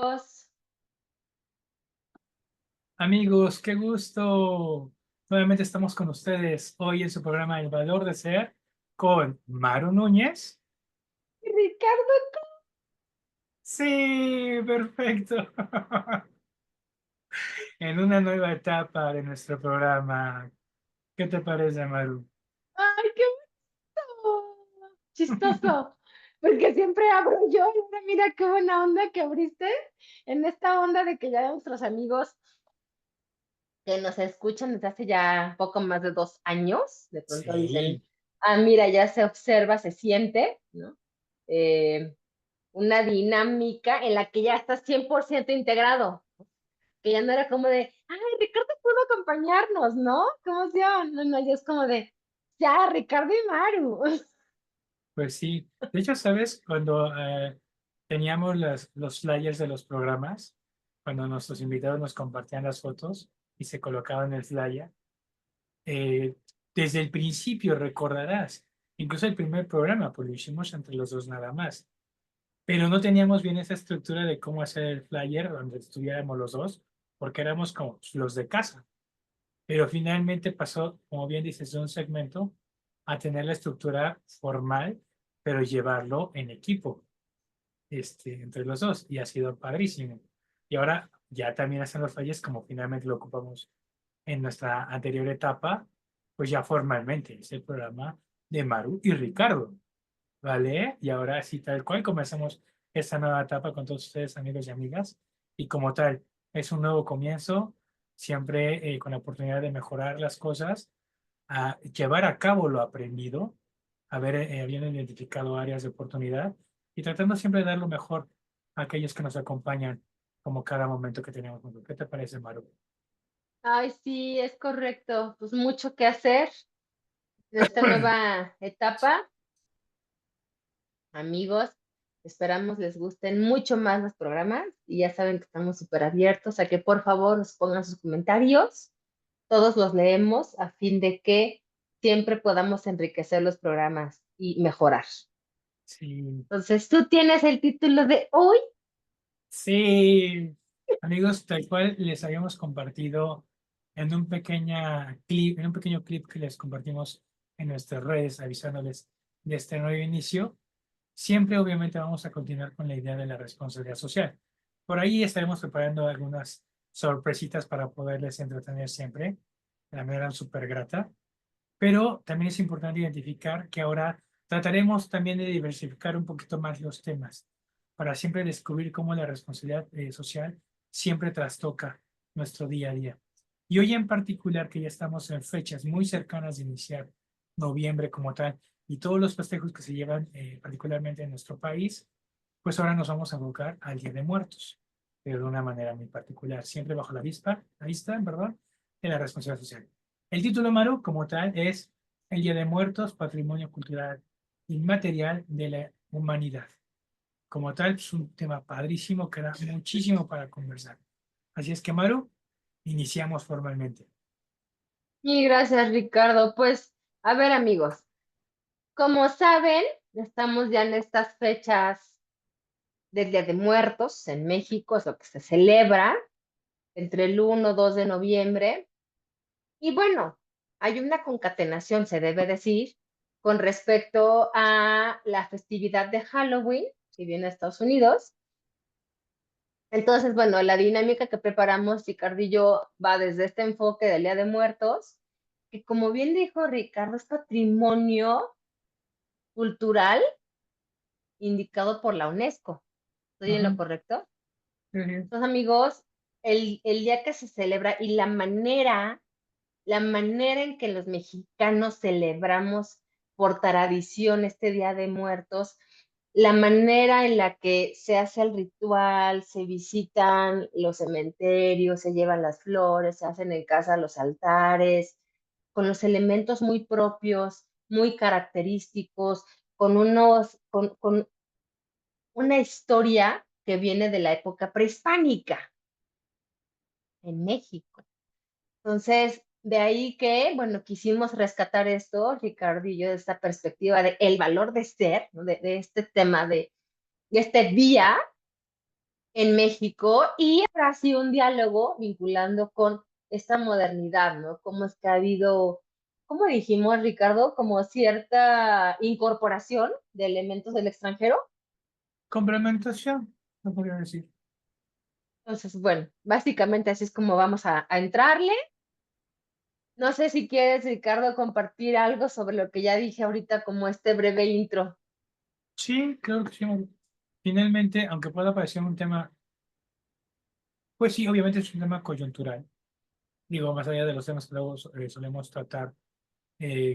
Os- Amigos, qué gusto. Nuevamente estamos con ustedes hoy en su programa El Valor de Ser con Maru Núñez. Ricardo, Sí, perfecto. En una nueva etapa de nuestro programa. ¿Qué te parece, Maru? ay, qué bonito. Chistoso, porque siempre abro yo y ahora mira qué buena onda que abriste en esta onda de que ya nuestros amigos que nos escuchan desde hace ya poco más de 2 años, de pronto dicen, Sí, ah, mira, ya se observa, se siente, ¿no? Eh, una dinámica en la que ya estás 100% integrado, que ya no era como de, ay, Ricardo pudo acompañarnos, ¿no? ¿Cómo se llama? No, no, ya es como de, ya, Ricardo y Maru. pues sí. De hecho, ¿sabes? Cuando teníamos los flyers de los programas, cuando nuestros invitados nos compartían las fotos y se colocaban en el flyer, eh, desde el principio recordarás, incluso el primer programa, pues lo hicimos entre los dos nada más, pero no teníamos bien esa estructura de cómo hacer el flyer donde estuviéramos los dos, porque éramos como los de casa, pero finalmente pasó, como bien dices, de un segmento a tener la estructura formal, pero llevarlo en equipo, entre los dos, y ha sido padrísimo. Y ahora ya también hacen los flyers como finalmente lo ocupamos en nuestra anterior etapa, pues ya formalmente es el programa de Maru y Ricardo, ¿vale? Y ahora sí, tal cual, comenzamos esta nueva etapa con todos ustedes, amigos y amigas, y como tal, es un nuevo comienzo, siempre con la oportunidad de mejorar las cosas, a llevar a cabo lo aprendido, haber bien identificado áreas de oportunidad y tratando siempre de dar lo mejor a aquellos que nos acompañan como cada momento que tenemos juntos. ¿Qué te parece, Maru? Ay, sí, es correcto. Pues mucho que hacer en esta nueva etapa, amigos. Esperamos les gusten mucho más los programas y ya saben que estamos súper abiertos a que por favor nos pongan sus comentarios. Todos los leemos a fin de que siempre podamos enriquecer los programas y mejorar. Sí, Entonces, tú tienes el título de hoy. sí, amigos, tal cual les habíamos compartido en un pequeño clip que les compartimos en nuestras redes, avisándoles de este nuevo inicio. Siempre, obviamente, vamos a continuar con la idea de la responsabilidad social. Por ahí estaremos preparando algunas sorpresitas para poderles entretener siempre de la manera súper grata. Pero también es importante identificar que ahora trataremos también de diversificar un poquito más los temas para siempre descubrir cómo la responsabilidad social siempre trastoca nuestro día a día. Y hoy en particular, que ya estamos en fechas muy cercanas de iniciar noviembre como tal y todos los festejos que se llevan particularmente en nuestro país, pues ahora nos vamos a enfocar al Día de Muertos, pero de una manera muy particular, siempre bajo la vista, perdón, de la responsabilidad social. El título, Maru, como tal, es El Día de Muertos, Patrimonio Cultural Inmaterial de la Humanidad. Como tal, es un tema padrísimo que da muchísimo para conversar. Así es que, Maru, iniciamos formalmente. Y gracias, Ricardo. Pues, a ver, amigos, como saben, estamos ya en estas fechas del Día de Muertos en México, es lo que se celebra entre el 1 y 2 de noviembre. Y bueno, hay una concatenación, se debe decir, con respecto a la festividad de Halloween que viene a Estados Unidos. Entonces, bueno, la dinámica que preparamos, Ricardo y yo, va desde este enfoque del Día de Muertos, que como bien dijo Ricardo, es patrimonio cultural indicado por la UNESCO. ¿Estoy en lo Ujú. correcto? Ujú. Entonces, amigos, el día que se celebra y la manera en que los mexicanos celebramos por tradición este Día de Muertos, la manera en la que se hace el ritual, se visitan los cementerios, se llevan las flores, se hacen en casa los altares, con los elementos muy propios, muy característicos, con una historia que viene de la época prehispánica en México. Entonces, de ahí que, bueno, quisimos rescatar esto, Ricardo y yo, de esta perspectiva de el valor de ser, ¿no? De este tema de este día, en México y ahora sí un diálogo vinculando con esta modernidad, ¿no? Cómo es que ha habido, como dijimos, Ricardo, como cierta incorporación de elementos del extranjero. Complementación, no podría decir. Entonces, bueno, básicamente así es como vamos a entrarle. No sé si quieres, Ricardo, compartir algo sobre lo que ya dije ahorita como este breve intro. Sí, claro que sí. Finalmente, aunque pueda parecer un tema, pues sí, obviamente es un tema coyuntural. Digo, más allá de los temas que luego solemos tratar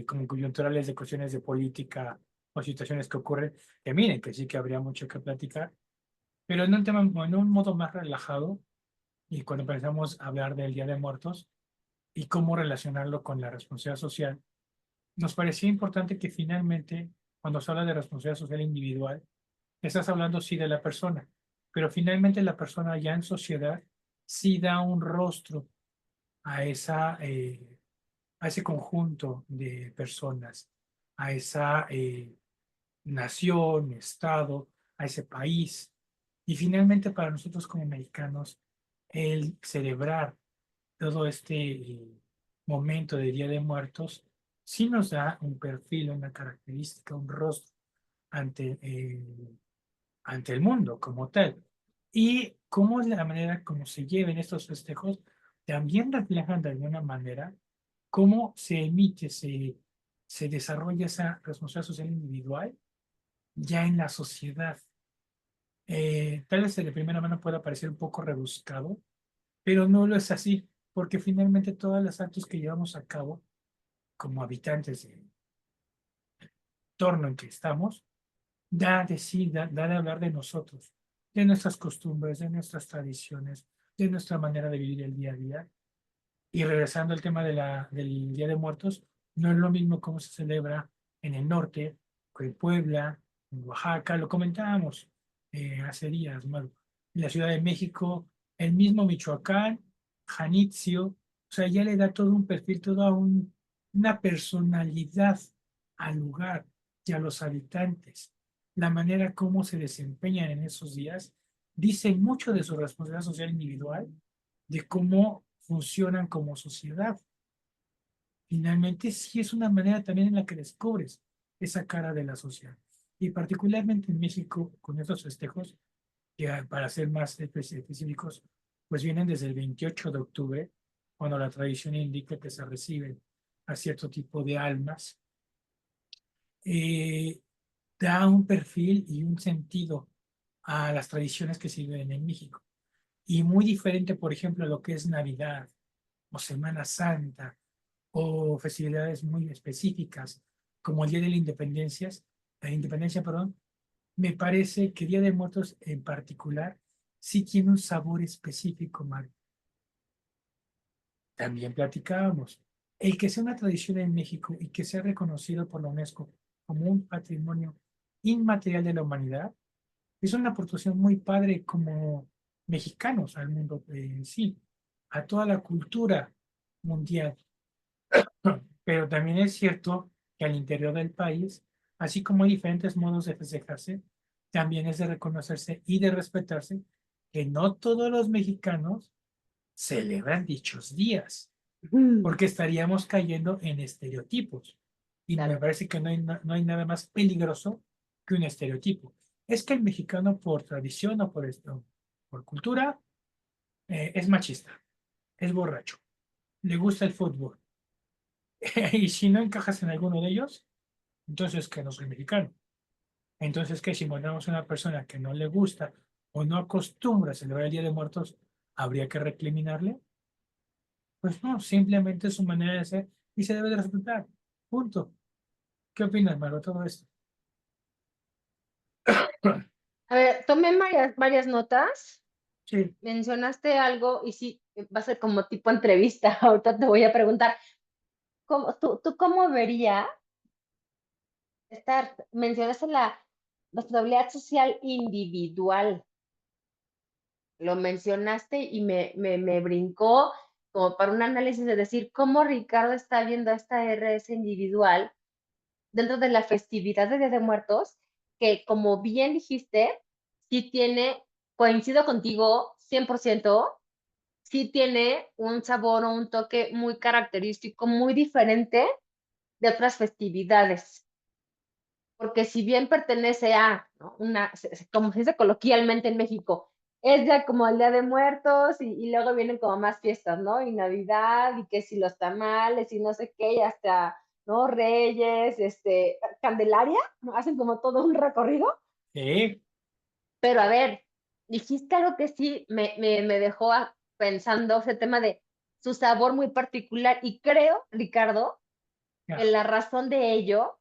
como coyunturales de cuestiones de política o situaciones que ocurren, que miren, que sí que habría mucho que platicar, pero en un tema, en un modo más relajado, y cuando empezamos a hablar del Día de Muertos y cómo relacionarlo con la responsabilidad social, nos parecía importante que finalmente, cuando se habla de responsabilidad social individual, estás hablando sí de la persona, pero finalmente la persona ya en sociedad sí da un rostro a a ese conjunto de personas, a esa nación, estado, a ese país. Y finalmente para nosotros como mexicanos, el celebrar todo este momento de Día de Muertos sí nos da un perfil, una característica, un rostro ante, ante el mundo como tal. Y cómo es la manera como se lleven estos festejos, también reflejan de alguna manera cómo se emite, se desarrolla esa responsabilidad social individual ya en la sociedad. Tal vez de primera mano pueda parecer un poco rebuscado, pero no lo es así, porque finalmente todos los actos que llevamos a cabo como habitantes del entorno en que estamos, da de sí, da de hablar de nosotros, de nuestras costumbres, de nuestras tradiciones, de nuestra manera de vivir el día a día. Y regresando al tema de del Día de Muertos, no es lo mismo cómo se celebra en el norte, en Puebla, en Oaxaca, lo comentábamos hace días, Maru. En la Ciudad de México, el mismo Michoacán, Janitzio, o sea, ya le da todo un perfil, toda una personalidad al lugar y a los habitantes. La manera como se desempeñan en esos días dice mucho de su responsabilidad social individual, de cómo funcionan como sociedad. Finalmente, sí es una manera también en la que descubres esa cara de la sociedad. Y particularmente en México, con estos festejos, que para ser más específicos, pues vienen desde el 28 de octubre, cuando la tradición indica que se reciben a cierto tipo de almas, eh, da un perfil y un sentido a las tradiciones que se viven en México. Y muy diferente, por ejemplo, a lo que es Navidad o Semana Santa o festividades muy específicas, como el Día de la Independencia, perdón, me parece que Día de Muertos en particular sí tiene un sabor específico, Mario. También platicábamos. El que sea una tradición en México y que sea reconocido por la UNESCO como un patrimonio inmaterial de la humanidad, es una aportación muy padre como mexicanos al mundo en sí, a toda la cultura mundial. Pero también es cierto que al interior del país, así como hay diferentes modos de festejarse, también es de reconocerse y de respetarse que no todos los mexicanos celebran dichos días, Mm. porque estaríamos cayendo en estereotipos. Y me Claro. parece que no hay nada más peligroso que un estereotipo. Es que el mexicano por tradición o por esto, por cultura, es machista, es borracho, le gusta el fútbol. Y si no encajas en alguno de ellos, entonces que no soy mexicano. Entonces que si encontramos una persona que no le gusta o no acostumbra a celebrar el Día de Muertos, habría que recriminarle. Pues no, simplemente es su manera de ser y se debe de respetar. Punto. ¿Qué opinas, Maro, todo esto? A ver, tomé varias notas. Sí, Mencionaste algo y sí, va a ser como tipo entrevista. Ahorita te voy a preguntar, ¿tú cómo verías estar? Mencionaste la responsabilidad social individual. Lo mencionaste y me brincó como para un análisis de decir cómo Ricardo está viendo esta RS individual dentro de la festividad de Día de Muertos, que como bien dijiste, sí tiene coincido contigo 100%. Sí tiene un sabor o un toque muy característico, muy diferente de otras festividades. Porque si bien pertenece a, ¿no? Como se dice coloquialmente en México, es ya como el Día de Muertos y luego vienen como más fiestas, ¿no? Y Navidad y que si los tamales y no sé qué, y hasta, ¿no? Reyes, Candelaria, ¿no? Hacen como todo un recorrido. Sí, Pero a ver, dijiste algo que sí me dejó pensando, ese tema de su sabor muy particular y creo, Ricardo, que ya, la razón de ello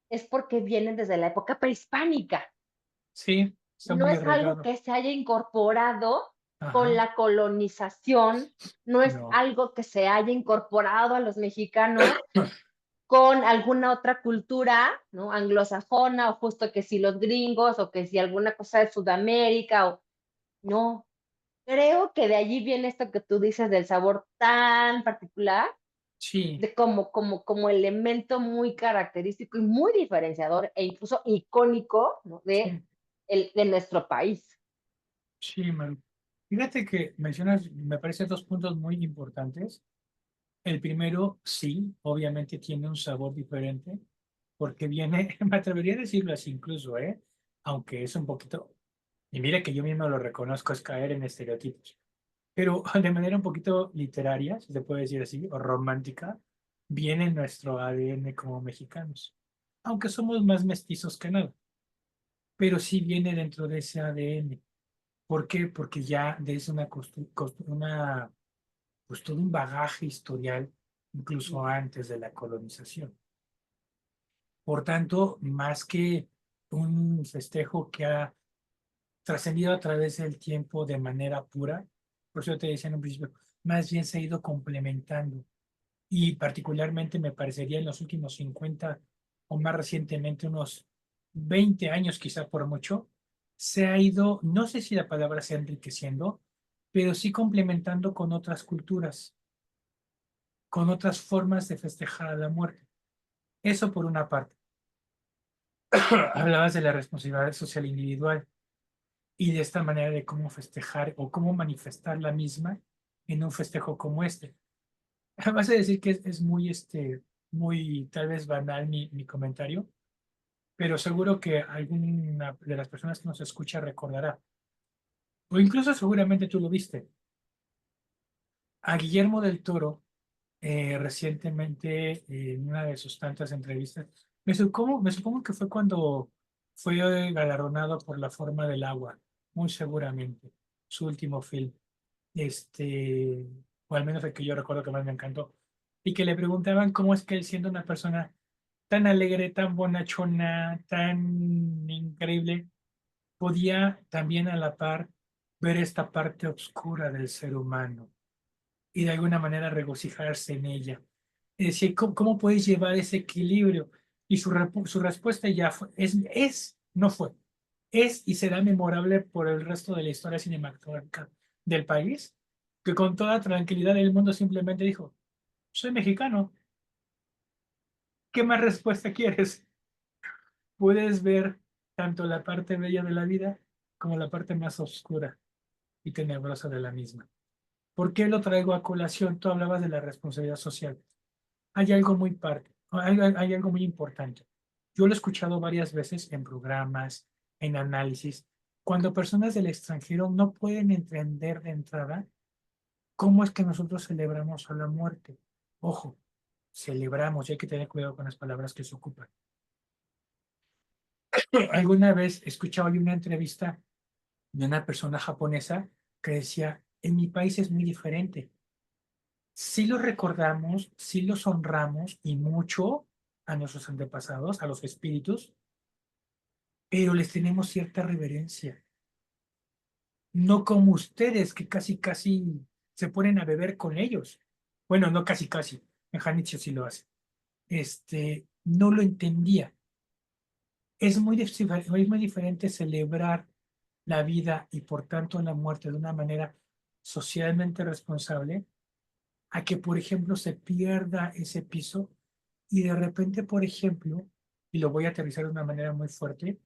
es porque vienen desde la época prehispánica. sí, está No muy es algo arraigado. que se haya incorporado con Ajá, la colonización, no es no, algo que se haya incorporado a los mexicanos con alguna otra cultura, ¿no? Anglosajona, o justo que si los gringos, o que si alguna cosa de Sudamérica, o no. Creo que de allí viene esto que tú dices del sabor tan particular, sí, de como elemento muy característico y muy diferenciador e incluso icónico, ¿no? sí, De nuestro país. sí, Maru. Fíjate que mencionas, me parecen dos puntos muy importantes. El primero, sí, obviamente tiene un sabor diferente, porque viene, me atrevería a decirlo así incluso, ¿eh? Aunque es un poquito, y mira que yo mismo lo reconozco, es caer en estereotipos, pero de manera un poquito literaria, si se puede decir así, o romántica, viene en nuestro ADN como mexicanos, aunque somos más mestizos que nada, pero sí viene dentro de ese ADN. ¿Por qué? Porque ya desde pues todo un bagaje historial, incluso antes de la colonización. Por tanto, más que un festejo que ha trascendido a través del tiempo de manera pura, por eso te decía en un principio, más bien se ha ido complementando. Y particularmente me parecería en los últimos 50 o más recientemente, unos 20 años quizá por mucho, se ha ido, no sé si la palabra sea enriqueciendo, pero sí complementando con otras culturas, con otras formas de festejar a la muerte. Eso por una parte. Hablabas de la responsabilidad social individual y de esta manera de cómo festejar o cómo manifestar la misma en un festejo como este. Vas a decir que es muy, muy tal vez banal mi comentario, pero seguro que alguna de las personas que nos escucha recordará, o incluso seguramente tú lo viste, a Guillermo del Toro recientemente en una de sus tantas entrevistas, me supongo que fue cuando fue galardonado por La forma del agua, muy seguramente, su último film, este, o al menos el que yo recuerdo que más me encantó, y que le preguntaban cómo es que él siendo una persona tan alegre, tan bonachona, tan increíble, podía también a la par ver esta parte oscura del ser humano y de alguna manera regocijarse en ella. Es decir, ¿cómo puedes llevar ese equilibrio? Y su respuesta ya fue, no fue, es y será memorable por el resto de la historia cinematográfica del país, que con toda tranquilidad el mundo simplemente dijo, soy mexicano, ¿qué más respuesta quieres? Puedes ver tanto la parte bella de la vida como la parte más oscura y tenebrosa de la misma. ¿Por qué lo traigo a colación? Tú hablabas de la responsabilidad social. Hay algo muy importante. Yo lo he escuchado varias veces en programas, en análisis, cuando personas del extranjero no pueden entender de entrada cómo es que nosotros celebramos a la muerte. Ojo, celebramos, y hay que tener cuidado con las palabras que se ocupan. Alguna vez escuchaba yo una entrevista de una persona japonesa que decía, en mi país es muy diferente. Sí los recordamos, sí los honramos y mucho a nuestros antepasados, a los espíritus, pero les tenemos cierta reverencia. No como ustedes que casi casi se ponen a beber con ellos. Bueno, no casi casi. En Janitzio sí lo hace. No lo entendía. Es muy diferente celebrar la vida y por tanto la muerte de una manera socialmente responsable a que, por ejemplo, se pierda ese piso y de repente, por ejemplo, y lo voy a aterrizar de una manera muy fuerte,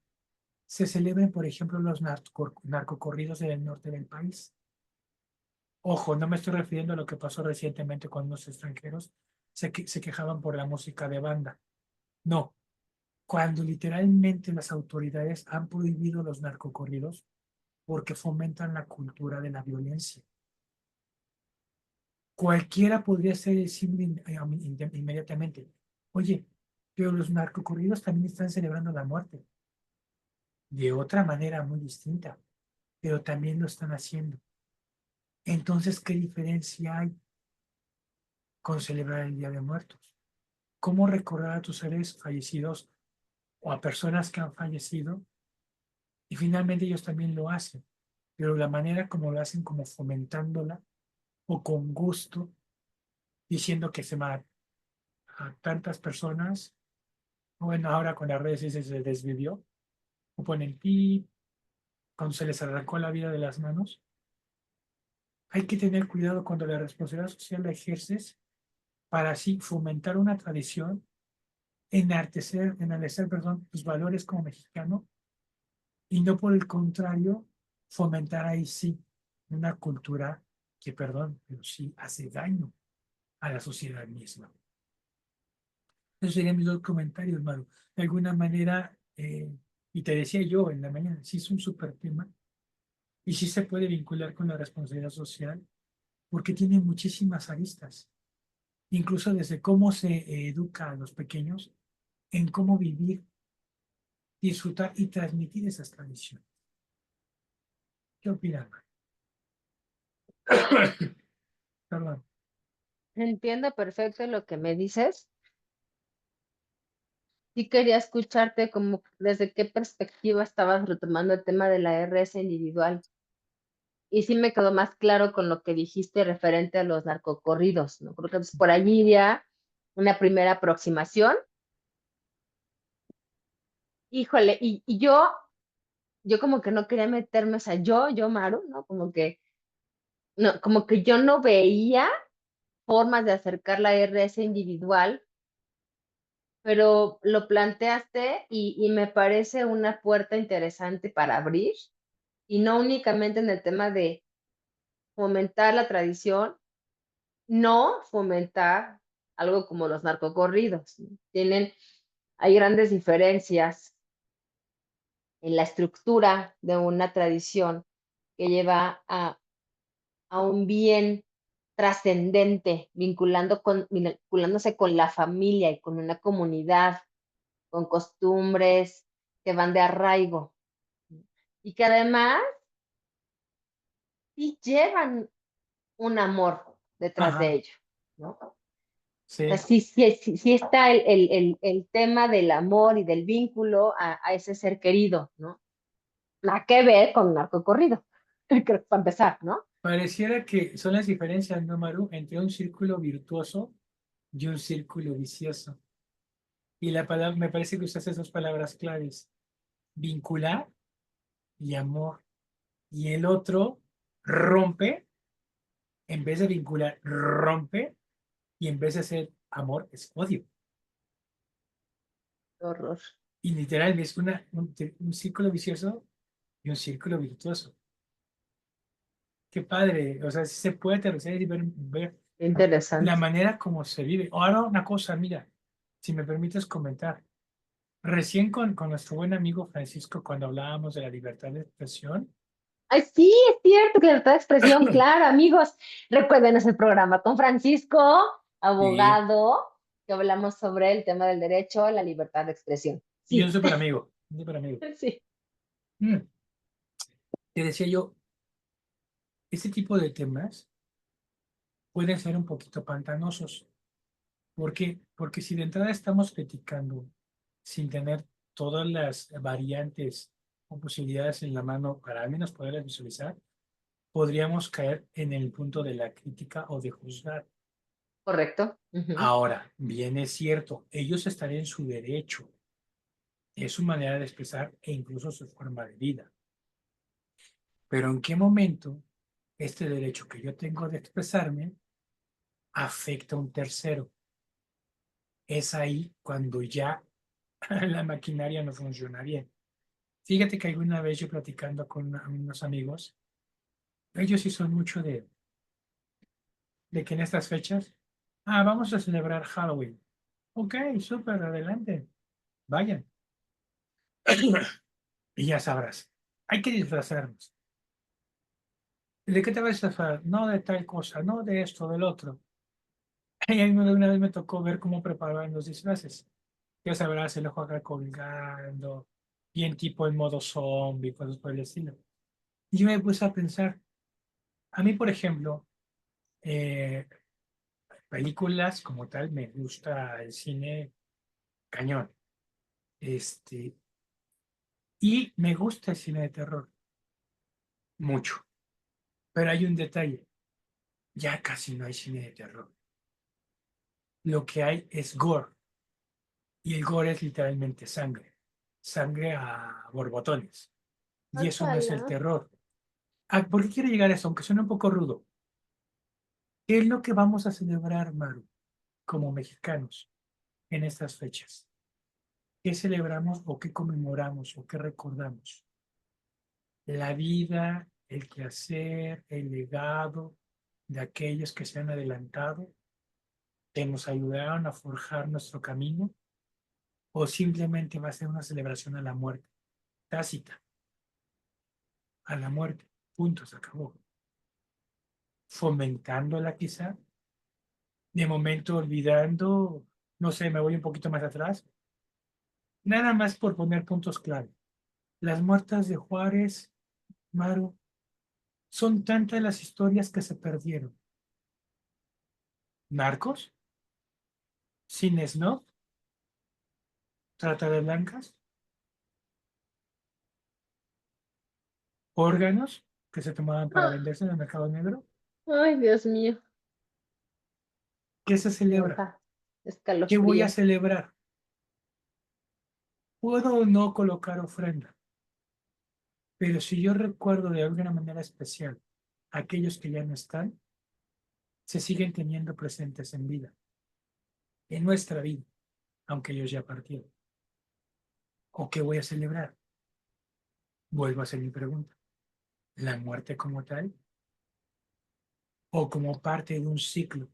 se celebren, por ejemplo, los narcocorridos del norte del país. Ojo, no me estoy refiriendo a lo que pasó recientemente con los extranjeros se quejaban por la música de banda. No, cuando literalmente las autoridades han prohibido los narcocorridos porque fomentan la cultura de la violencia. Cualquiera podría ser decir inmediatamente, oye, pero los narcocorridos también están celebrando la muerte, de otra manera muy distinta, pero también lo están haciendo. Entonces, ¿qué diferencia hay con celebrar el Día de Muertos? ¿Cómo recordar a tus seres fallecidos o a personas que han fallecido? Y finalmente ellos también lo hacen, pero la manera como lo hacen, como fomentándola o con gusto, diciendo que se van a tantas personas. Bueno, ahora con las redes se desvivió, o ponen pi, cuando se les arrancó la vida de las manos. Hay que tener cuidado cuando la responsabilidad social la ejerces para así fomentar una tradición, enaltecer, perdón, tus valores como mexicano y no por el contrario fomentar ahí sí una cultura que, perdón, pero sí hace daño a la sociedad misma. Esos serían mis dos comentarios, Maru. De alguna manera, y te decía yo en la mañana, sí es un súper tema y sí se puede vincular con la responsabilidad social porque tiene muchísimas aristas, incluso desde cómo se educa a los pequeños en cómo vivir, disfrutar y transmitir esas tradiciones. ¿Qué opinas, Maru? Perdón. Entiendo perfecto lo que me dices. Sí quería escucharte como desde qué perspectiva estabas retomando el tema de la RS individual. Y sí me quedó más claro con lo que dijiste referente a los narcocorridos, ¿no? Creo que pues, por allí iría una primera aproximación. Híjole, y yo como que no quería meterme, o sea, yo, Maru, ¿no? No, como que yo no veía formas de acercar la RS individual, pero lo planteaste y me parece una puerta interesante para abrir, y no únicamente en el tema de fomentar la tradición, no fomentar algo como los narcocorridos, ¿no? Hay grandes diferencias en la estructura de una tradición que lleva a un bien trascendente, vinculándose con la familia y con una comunidad, con costumbres que van de arraigo, ¿no? Y que además sí llevan un amor detrás de Ajá, ello, ¿no? O sea, sí. sí está el tema del amor y del vínculo a ese ser querido, ¿no? Nada que ver con un narcocorrido, creo que para empezar, ¿no? Pareciera que son las diferencias, ¿no, Maru? Entre un círculo virtuoso y un círculo vicioso. Y la palabra, me parece que usaste dos palabras claves, vincular y amor. Y el otro rompe, en vez de vincular, rompe, y en vez de ser amor, es odio. Qué horror. Y literal, es un círculo vicioso y un círculo virtuoso. Qué padre, o sea, sí se puede aterrizar y ver Qué la interesante. manera como se vive. Ahora una cosa, mira, si me permites comentar. Recién con nuestro buen amigo Francisco, cuando hablábamos de la libertad de expresión, Ay, sí, es cierto, que libertad de expresión, claro, amigos. Recuerden ese programa con Francisco, sí, abogado, que hablamos sobre el tema del derecho a la libertad de expresión. y Sí, un súper amigo. sí, Mm, Te decía yo, este tipo de temas pueden ser un poquito pantanosos. ¿Por qué? Porque si de entrada estamos criticando sin tener todas las variantes o posibilidades en la mano para al menos poderlas visualizar, podríamos caer en el punto de la crítica o de juzgar. correcto. Ujú. Ahora, bien es cierto, ellos están en su derecho, es su manera de expresar e incluso su forma de vida. Pero ¿en qué momento este derecho que yo tengo de expresarme afecta a un tercero? Es ahí cuando ya la maquinaria no funciona bien. Fíjate que alguna vez yo platicando con unos amigos, ellos sí son mucho de que en estas fechas, vamos a celebrar Halloween. Ok, súper, adelante, vayan. Y ya sabrás, hay que disfrazarnos. ¿De qué te vas a disfrazar? No de tal cosa, no de esto, del otro. Y a mí una vez me tocó ver cómo preparaban los disfraces. Ya sabrás, el ojo acá colgando, bien tipo en modo zombie, cosas por el estilo. Y yo me puse a pensar, a mí, por ejemplo, eh, películas como tal, me gusta el cine cañón. Este, y me gusta el cine de terror, mucho. Pero hay un detalle, ya casi no hay cine de terror. Lo que hay es gore. Y el gore es literalmente sangre. Sangre a borbotones. Y eso no es el Guácala. terror. ¿Por qué quiero llegar a eso? Aunque suene un poco rudo. ¿Qué es lo que vamos a celebrar, Maru, como mexicanos en estas fechas? ¿Qué celebramos o qué conmemoramos o qué recordamos? La vida, el quehacer, el legado de aquellos que se han adelantado, que nos ayudaron a forjar nuestro camino, o simplemente va a ser una celebración a la muerte, tácita, a la muerte, punto, se acabó. Fomentándola quizá, de momento olvidando, no sé, me voy un poquito más atrás, nada más por poner puntos clave. Las muertas de Juárez, Maru, son tantas las historias que se perdieron. Narcos, Sin Snob, trata de blancas, órganos que se tomaban para Ah, venderse en el mercado negro. ay, Dios mío, ¿Qué se me celebra? da ¿Qué voy a escalofrío. celebrar? Puedo o no colocar ofrenda, pero si yo recuerdo de alguna manera especial a aquellos que ya no están, se siguen teniendo presentes en vida, en nuestra vida, aunque ellos ya partieron. ¿O qué voy a celebrar? Vuelvo a hacer mi pregunta. ¿La muerte como tal o como parte de un ciclo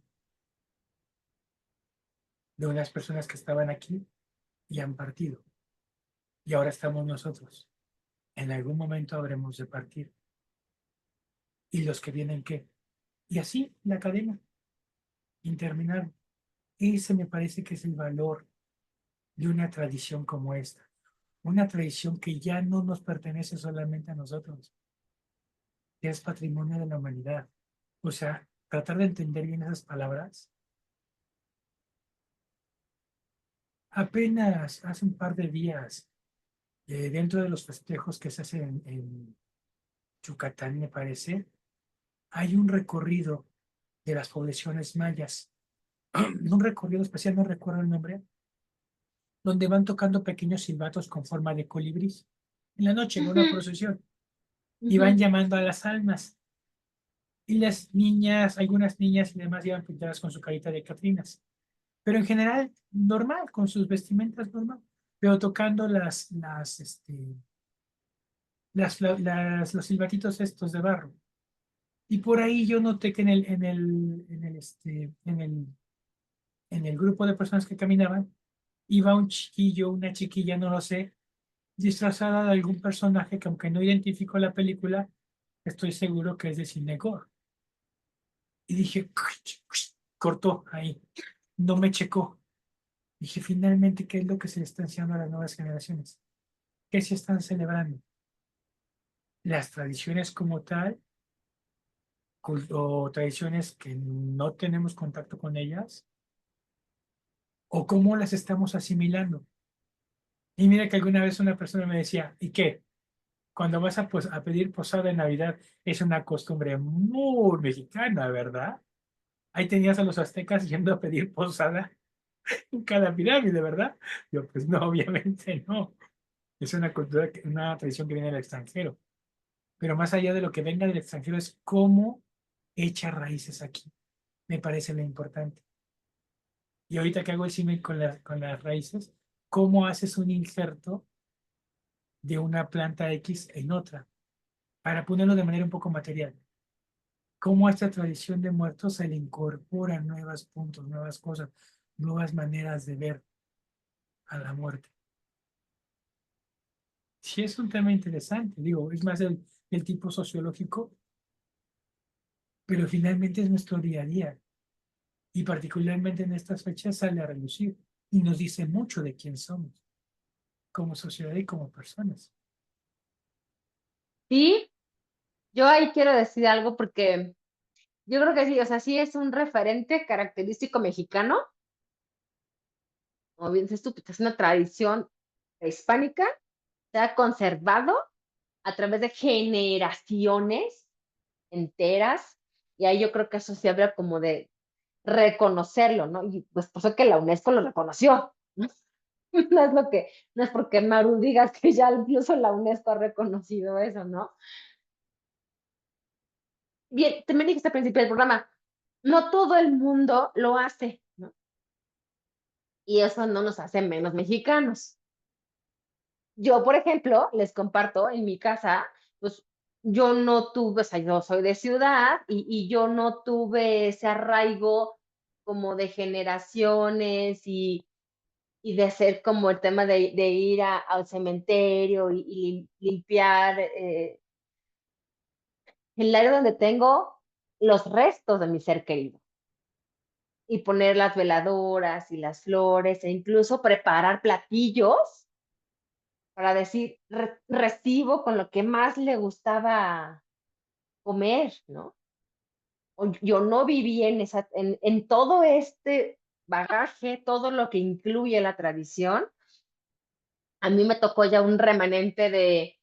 de unas personas que estaban aquí y han partido? Y ahora estamos nosotros. En algún momento habremos de partir. ¿Y los que vienen qué? Y así la cadena interminable. Ese me parece que es el valor de una tradición como esta. Una tradición que ya no nos pertenece solamente a nosotros, que es patrimonio de la humanidad. O sea, tratar de entender bien esas palabras. Apenas hace un par de días, dentro de los festejos que se hacen en Yucatán, me parece, hay un recorrido de las poblaciones mayas. Un recorrido especial, no recuerdo el nombre, donde van tocando pequeños silbatos con forma de colibrís en la noche, en una Ujú, procesión, y van ujú. llamando a las almas. Y las niñas, algunas niñas y demás llevan pintadas con su carita de catrinas, pero en general normal, con sus vestimentas normal, pero tocando los silbatitos estos de barro. Y por ahí yo noté que en el grupo de personas que caminaban, iba un chiquillo, una chiquilla, no lo sé, disfrazada de algún personaje que aunque no identifico la película, estoy seguro que es de cine gore. Y dije, cortó ahí, no me checó. Dije, finalmente, ¿qué es lo que se le está enseñando a las nuevas generaciones? ¿Qué se están celebrando? Las tradiciones como tal, o tradiciones que no tenemos contacto con ellas, o cómo las estamos asimilando. Y mira que alguna vez una persona me decía, ¿y qué? Cuando vas a, pues, a pedir posada en Navidad, es una costumbre muy mexicana, ¿verdad? Ahí tenías a los aztecas yendo a pedir posada en cada pirámide, ¿verdad? Yo, pues no, obviamente no. Es una cultura, una tradición que viene del extranjero. Pero más allá de lo que venga del extranjero, es cómo echa raíces aquí. Me parece lo importante. Y ahorita que hago el símil con las raíces, ¿cómo haces un injerto de una planta X en otra, para ponerlo de manera un poco material. Cómo a esta tradición de muertos se le incorporan nuevos puntos, nuevas cosas, nuevas maneras de ver a la muerte. Sí, es un tema interesante, digo, es más el tipo sociológico, pero finalmente es nuestro día a día. Y particularmente en estas fechas sale a relucir y nos dice mucho de quién somos como sociedad y como personas. Sí, yo ahí quiero decir algo porque yo creo que sí, o sea, sí es un referente característico mexicano, como bien dices tú, pues es una tradición prehispánica, se ha conservado a través de generaciones enteras, y ahí yo creo que eso sí habría como de reconocerlo, ¿no? Y pues por eso que la UNESCO lo reconoció, ¿no? No es lo que, no es porque Maru digas que ya incluso la UNESCO ha reconocido eso, ¿no? Bien, también dijiste al principio del programa, no todo el mundo lo hace, ¿no? Y eso no nos hace menos mexicanos. Yo, por ejemplo, les comparto en mi casa, pues yo no tuve, o sea, yo soy de ciudad y yo no tuve ese arraigo como de generaciones y de ser como el tema de ir al cementerio y limpiar el área donde tengo los restos de mi ser querido y poner las veladoras y las flores e incluso preparar platillos para decir, recibo con lo que más le gustaba comer, ¿no? O yo no viví en todo este bagaje, todo lo que incluye la tradición. A mí me tocó ya un remanente de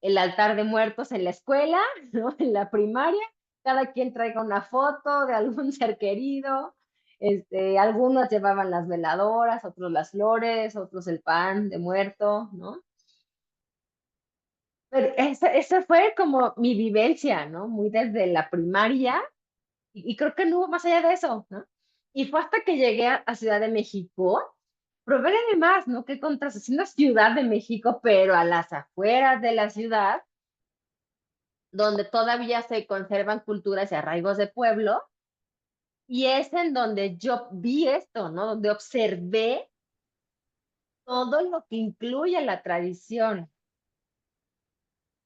el altar de muertos en la escuela, ¿no? En la primaria, cada quien traiga una foto de algún ser querido. Algunos llevaban las veladoras, otros las flores, otros el pan de muerto, ¿no? Pero esa fue como mi vivencia, ¿no? Muy desde la primaria y creo que no hubo más allá de eso, ¿no? Y fue hasta que llegué a Ciudad de México, probé además, ¿no? Qué contraste, es una Ciudad de México, pero a las afueras de la ciudad, donde todavía se conservan culturas y arraigos de pueblo, y es en donde yo vi esto, ¿no? Donde observé todo lo que incluye la tradición.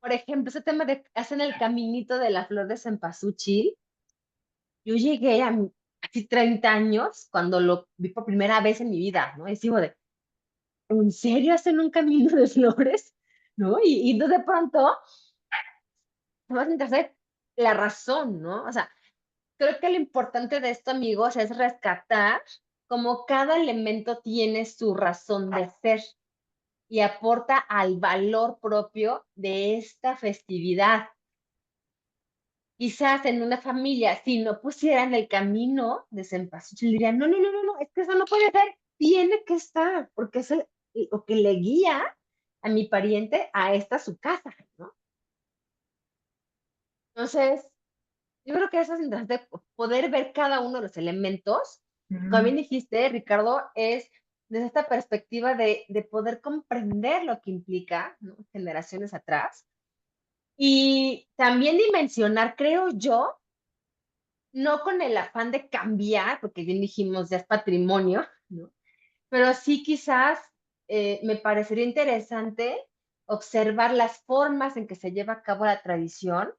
Por ejemplo, ese tema de hacen el caminito de la flor de cempasúchil. Yo llegué a así 30 años cuando lo vi por primera vez en mi vida, ¿no? Y digo de, ¿en serio hacen un camino de flores? ¿No? Y entonces de pronto te vas a entender la razón, ¿no? O sea, creo que lo importante de esto, amigos, es rescatar como cada elemento tiene su razón de ser y aporta al valor propio de esta festividad. Quizás en una familia, si no pusieran el camino de cempasúchil, dirían, no, no, no, no, no, es que eso no puede ser, tiene que estar, porque es lo que le guía a mi pariente a esta su casa, ¿no? Entonces, yo creo que eso es interesante, poder ver cada uno de los elementos. Como Mm, bien dijiste, Ricardo, es desde esta perspectiva de poder comprender lo que implica, ¿no? Generaciones atrás. Y también dimensionar, creo yo, no con el afán de cambiar, porque bien dijimos, ya es patrimonio, ¿no? Pero sí quizás me parecería interesante observar las formas en que se lleva a cabo la tradición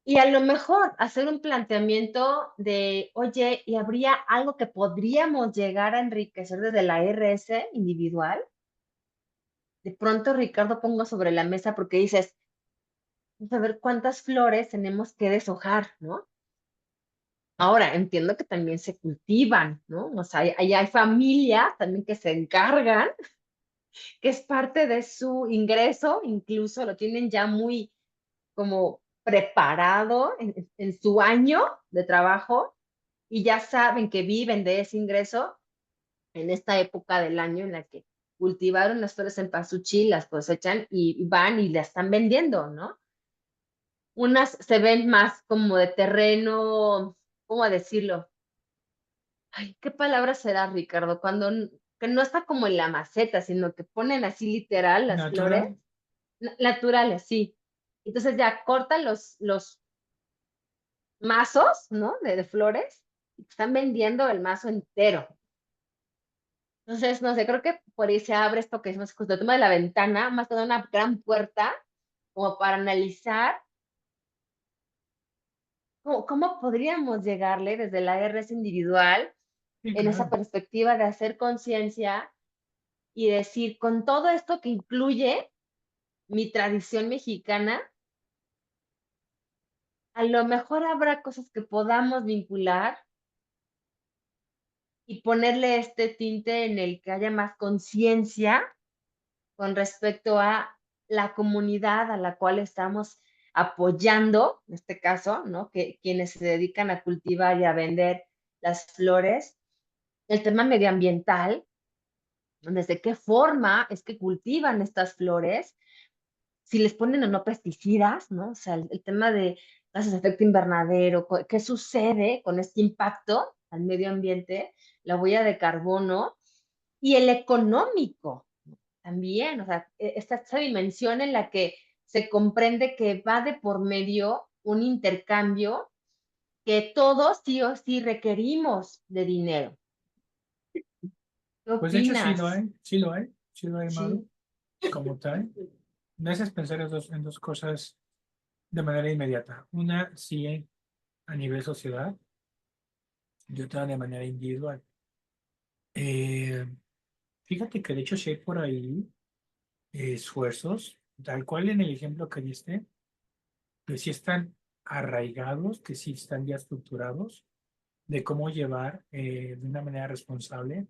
y a lo mejor hacer un planteamiento de, oye, ¿y habría algo que podríamos llegar a enriquecer desde la RS individual? De pronto, Ricardo, pongo sobre la mesa porque dices, vamos a ver cuántas flores tenemos que deshojar, ¿no? Ahora, entiendo que también se cultivan, ¿no? O sea, hay familias también que se encargan, que es parte de su ingreso, incluso lo tienen ya muy como preparado en su año de trabajo y ya saben que viven de ese ingreso en esta época del año en la que cultivaron las flores en pasuchi, las cosechan y van y las están vendiendo, ¿no? Unas se ven más como de terreno, ¿cómo decirlo? Ay, ¿qué palabra será, Ricardo? Cuando que no está como en la maceta, sino que ponen así literal las flores Natural. naturales, sí. Entonces ya cortan los mazos, ¿no? De flores, y están vendiendo el mazo entero. Entonces, no sé, creo que por ahí se abre esto que es más justo el tema de la ventana, más que una gran puerta, como para analizar cómo podríamos llegarle desde la RS individual Sí, en esa claro. perspectiva de hacer conciencia y decir, con todo esto que incluye mi tradición mexicana, a lo mejor habrá cosas que podamos vincular y ponerle este tinte en el que haya más conciencia con respecto a la comunidad a la cual estamos apoyando, en este caso, ¿no? Que quienes se dedican a cultivar y a vender las flores, el tema medioambiental, desde qué forma es que cultivan estas flores, si les ponen o no pesticidas, ¿no? O sea, el tema de gases de efecto invernadero, qué sucede con este impacto al medio ambiente, la huella de carbono y el económico también, o sea, esta dimensión en la que se comprende que va de por medio un intercambio que todos sí o sí requerimos de dinero. ¿Qué Pues de hecho sí lo opinas? hay, sí lo hay, sí lo hay, Maru, Sí. como tal. Me haces pensar en dos cosas de manera inmediata. Una, sí, a nivel sociedad, y otra de manera individual. Eh, Fíjate que de hecho sí hay por ahí esfuerzos, tal cual en el ejemplo que diste, que sí están arraigados, que sí están ya estructurados, de cómo llevar de una manera responsable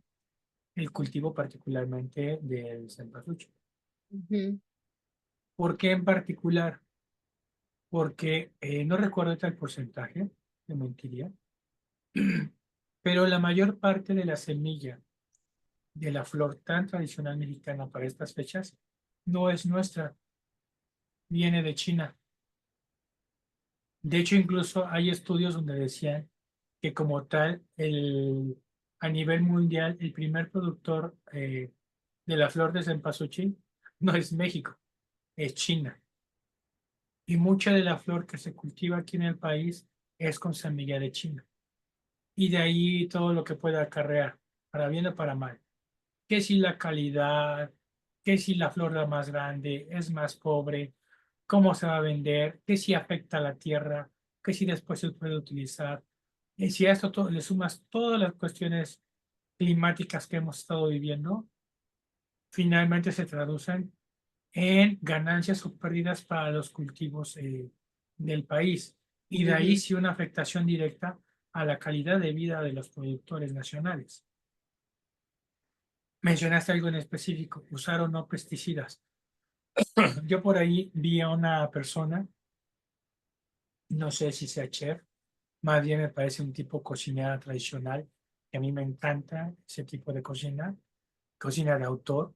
el cultivo particularmente del cempasúchil. Ujú, ¿Por qué en particular? Porque no recuerdo tal porcentaje, te mentiría, pero la mayor parte de la semilla de la flor tan tradicional mexicana para estas fechas no es nuestra, viene de China. De hecho, incluso hay estudios donde decían que como tal, a nivel mundial, el primer productor de la flor de cempasúchil no es México, es China. Y mucha de la flor que se cultiva aquí en el país es con semilla de China. Y de ahí todo lo que pueda acarrear, para bien o para mal. Que si la calidad, que si la flor la más grande es más pobre, cómo se va a vender, que si afecta a la tierra, que si después se puede utilizar. Y si a esto le sumas todas las cuestiones climáticas que hemos estado viviendo, finalmente se traducen en ganancias o pérdidas para los cultivos del país. Y de ahí ujú. sí una afectación directa a la calidad de vida de los productores nacionales. Mencionaste algo en específico, usar o no pesticidas. Yo por ahí vi a una persona, no sé si sea chef, más bien me parece un tipo cocinera tradicional, que a mí me encanta ese tipo de cocina, cocina de autor,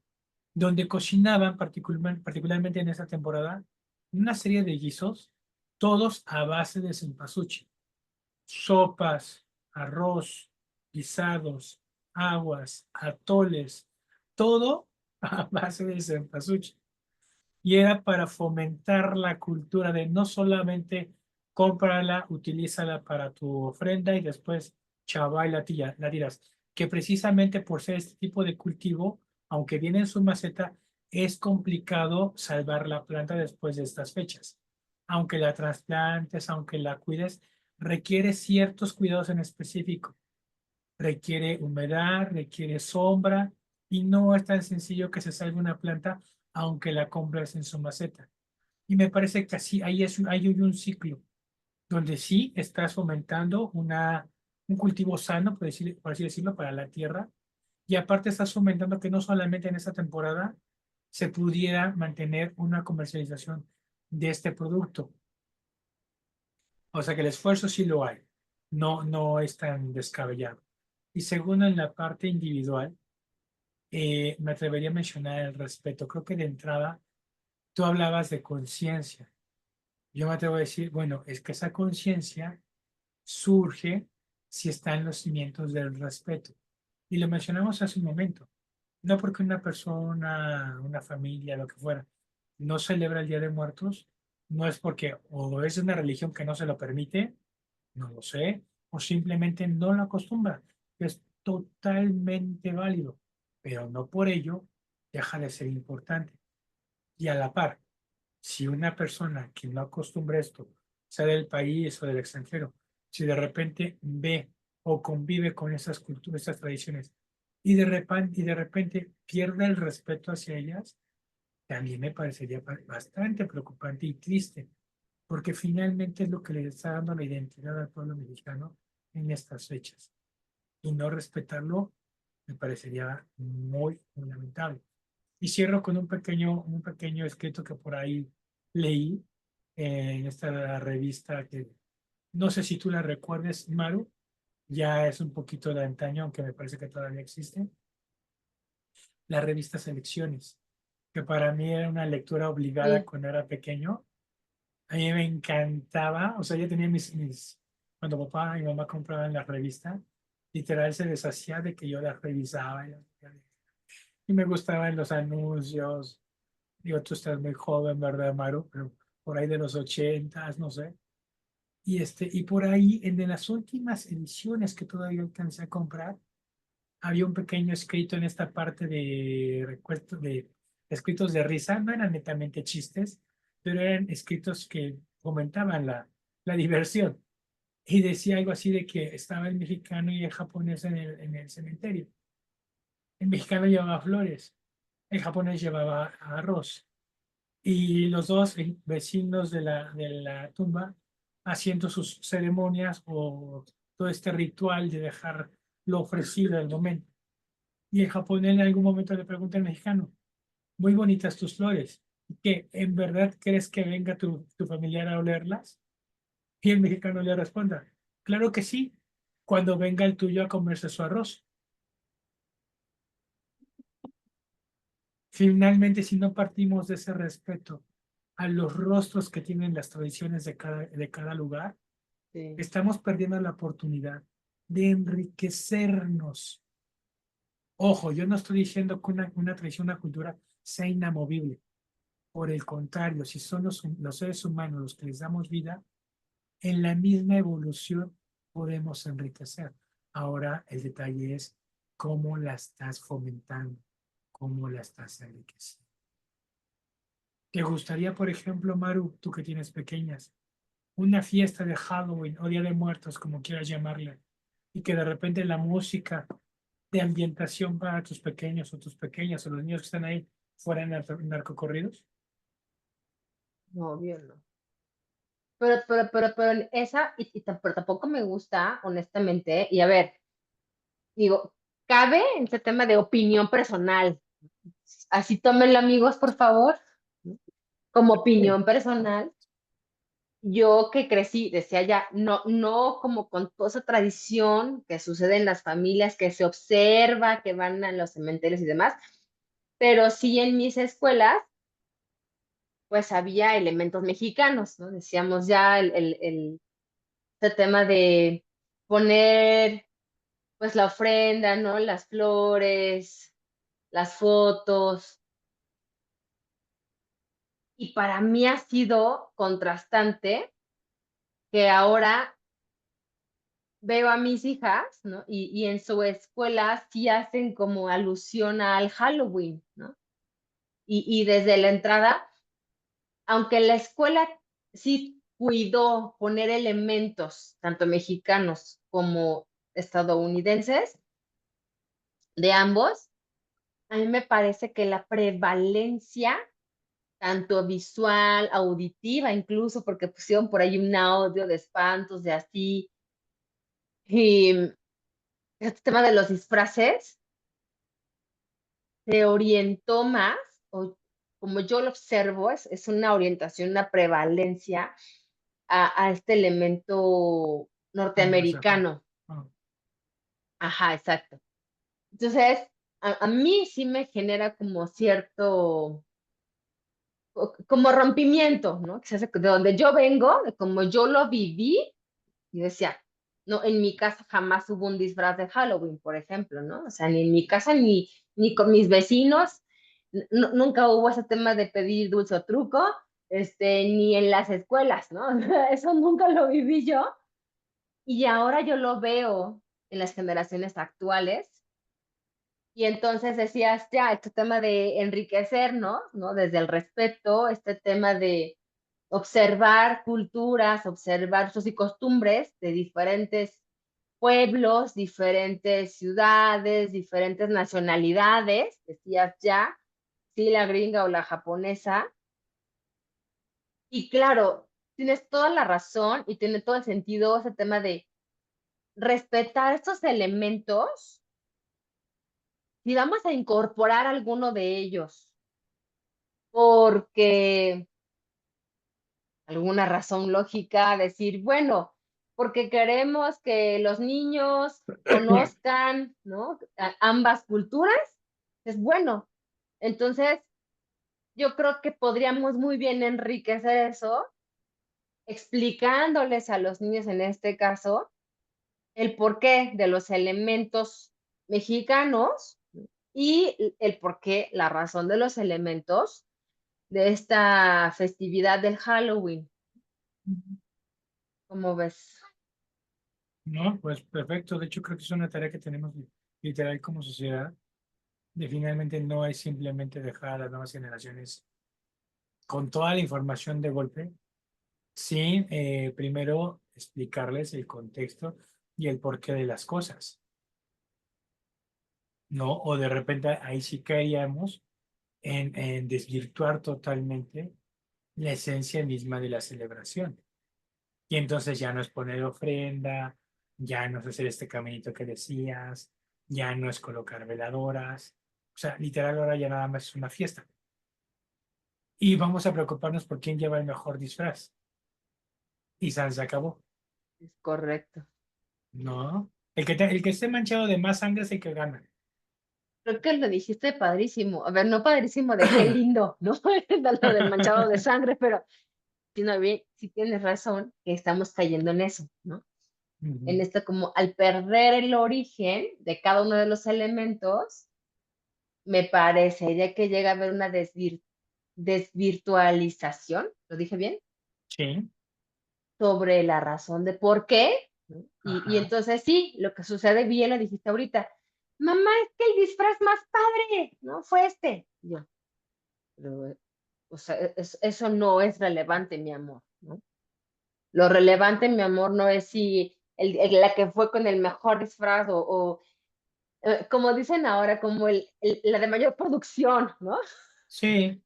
donde cocinaban particularmente en esa temporada una serie de guisos, todos a base de cempasúchil, sopas, arroz, guisados, aguas, atoles, todo a base de cempasúchil. Y era para fomentar la cultura de no solamente cómprala, utilízala para tu ofrenda y después chava y la tiras, que precisamente por ser este tipo de cultivo, aunque viene en su maceta, es complicado salvar la planta después de estas fechas. Aunque la trasplantes, aunque la cuides, requiere ciertos cuidados en específico. Requiere humedad, requiere sombra y no es tan sencillo que se salve una planta aunque la compres en su maceta. Y me parece que así hay un ciclo donde sí estás fomentando un cultivo sano, por así decirlo, para la tierra. Y aparte estás fomentando que no solamente en esta temporada se pudiera mantener una comercialización de este producto. O sea que el esfuerzo sí lo hay. No es tan descabellado. Y segundo, en la parte individual, me atrevería a mencionar el respeto. Creo que de entrada tú hablabas de conciencia. Yo me atrevo a decir, bueno, es que esa conciencia surge si está en los cimientos del respeto. Y lo mencionamos hace un momento. no porque una persona, una familia, lo que fuera, no celebra el Día de Muertos, no es porque o es una religión que no se lo permite, no lo sé, o simplemente no lo acostumbra. Es totalmente válido, pero no por ello deja de ser importante. Y a la par, si una persona que no acostumbra esto, sea del país o del extranjero, si de repente ve o convive con esas culturas, esas tradiciones, y de repente pierde el respeto hacia ellas, también me parecería bastante preocupante y triste, porque finalmente es lo que le está dando la identidad al pueblo mexicano en estas fechas. Y no respetarlo me parecería muy, muy lamentable. Y cierro con un pequeño escrito que por ahí leí en esta revista que no sé si tú la recuerdes, Maru, ya es un poquito de antaño, aunque me parece que todavía existe, la revista Selecciones, que para mí era una lectura obligada Sí, cuando era pequeño. A mí me encantaba, o sea, yo tenía cuando papá y mamá compraban la revista, literal se deshacía de que yo las revisaba y me gustaban los anuncios. Digo, tú estás muy joven, ¿verdad, Maru? Pero por ahí de los ochentas, no sé. Y por ahí, en de las últimas ediciones que todavía alcancé a comprar, había un pequeño escrito en esta parte de recuerdos de escritos de risa, no eran netamente chistes, pero eran escritos que fomentaban la diversión. Y decía algo así de que estaba el mexicano y el japonés en el cementerio. El mexicano llevaba flores, el japonés llevaba arroz. Y los dos vecinos de la tumba haciendo sus ceremonias o todo este ritual de dejar lo ofrecido al momento. Y el japonés en algún momento le pregunta al mexicano, muy bonitas tus flores, ¿que en verdad crees que venga tu familiar a olerlas? Y el mexicano le responda, claro que sí, cuando venga el tuyo a comerse su arroz. Finalmente, si no partimos de ese respeto a los rostros que tienen las tradiciones de cada lugar, sí. estamos perdiendo la oportunidad de enriquecernos. Ojo, yo no estoy diciendo que una tradición, una cultura sea inamovible. Por el contrario, si son los seres humanos los que les damos vida, en la misma evolución podemos enriquecer. Ahora el detalle es cómo la estás fomentando, cómo la estás enriqueciendo. ¿Te gustaría, por ejemplo, Maru, tú que tienes pequeñas, una fiesta de Halloween o Día de Muertos, como quieras llamarle, y que de repente la música de ambientación para tus pequeños o tus pequeñas o los niños que están ahí fueran narcocorridos? No, obvio no. Pero en esa, pero tampoco me gusta, honestamente, y a ver, digo, cabe en este tema de opinión personal. Así tómenlo, amigos, por favor, como Sí. opinión personal. Yo que crecí, decía ya, no, no como con toda esa tradición que sucede en las familias, que se observa, que van a los cementerios y demás, pero sí en mis escuelas, pues había elementos mexicanos, ¿no? Decíamos ya este tema de poner, pues la ofrenda, ¿no? Las flores, las fotos, y para mí ha sido contrastante que ahora veo a mis hijas, ¿no? Y en su escuela sí hacen como alusión al Halloween, ¿no? Y desde la entrada, aunque la escuela sí cuidó poner elementos, tanto mexicanos como estadounidenses, de ambos, a mí me parece que la prevalencia, tanto visual, auditiva, incluso porque pusieron por ahí un audio de espantos, de así, y este tema de los disfraces, se orientó más, o como yo lo observo, es una orientación, una prevalencia a este elemento Anglosajón. norteamericano. Ah, Ajá, exacto. Entonces, a mí sí me genera como cierto, como rompimiento, ¿no? Que se hace de donde yo vengo, de como yo lo viví, y decía, no, en mi casa jamás hubo un disfraz de Halloween, por ejemplo, ¿no? O sea, ni en mi casa ni con mis vecinos, nunca hubo ese tema de pedir dulce o truco, ni en las escuelas, ¿no? Eso nunca lo viví yo y ahora yo lo veo en las generaciones actuales y entonces decías, ya, este tema de enriquecernos, ¿no? Desde el respeto, este tema de observar culturas, observar usos y costumbres de diferentes pueblos, diferentes ciudades, diferentes nacionalidades, decías ya, sí, la gringa o la japonesa. Y claro, tienes toda la razón y tiene todo el sentido ese tema de respetar estos elementos y vamos a incorporar alguno de ellos porque alguna razón lógica, decir, bueno, porque queremos que los niños conozcan, ¿no? Ambas culturas, es bueno. Entonces, yo creo que podríamos muy bien enriquecer eso, explicándoles a los niños en este caso el porqué de los elementos mexicanos y el porqué, la razón de los elementos de esta festividad del Halloween. ¿Cómo ves? No, pues perfecto. De hecho, creo que es una tarea que tenemos literal como sociedad. De finalmente no es simplemente dejar a las nuevas generaciones con toda la información de golpe, sin primero explicarles el contexto y el porqué de las cosas, ¿no? O de repente ahí sí caeríamos en desvirtuar totalmente la esencia misma de la celebración. Y entonces ya no es poner ofrenda, ya no es hacer este caminito que decías, ya no es colocar veladoras. O sea, literal ahora ya nada más es una fiesta. Y vamos a preocuparnos por quién lleva el mejor disfraz. Y San se acabó. Es correcto. No. El que esté manchado de más sangre es el que gana. Creo que lo dijiste padrísimo. A ver, no padrísimo de qué lindo, ¿no? De lo del manchado de sangre, pero sino bien, sí tienes razón que estamos cayendo en eso, ¿no? En Ujú. esto como al perder el origen de cada uno de los elementos, me parece ya que llega a haber una desvirtualización, ¿lo dije bien? Sí. Sobre la razón de por qué, ¿no? Y Ajá. entonces sí, lo que sucede bien lo dijiste ahorita, mamá, es que el disfraz más padre, ¿no? Fue este. Y yo, pero, o sea, eso no es relevante, mi amor, ¿no? Lo relevante, mi amor, no es si la que fue con el mejor disfraz o como dicen ahora, como la de mayor producción, ¿no? Sí.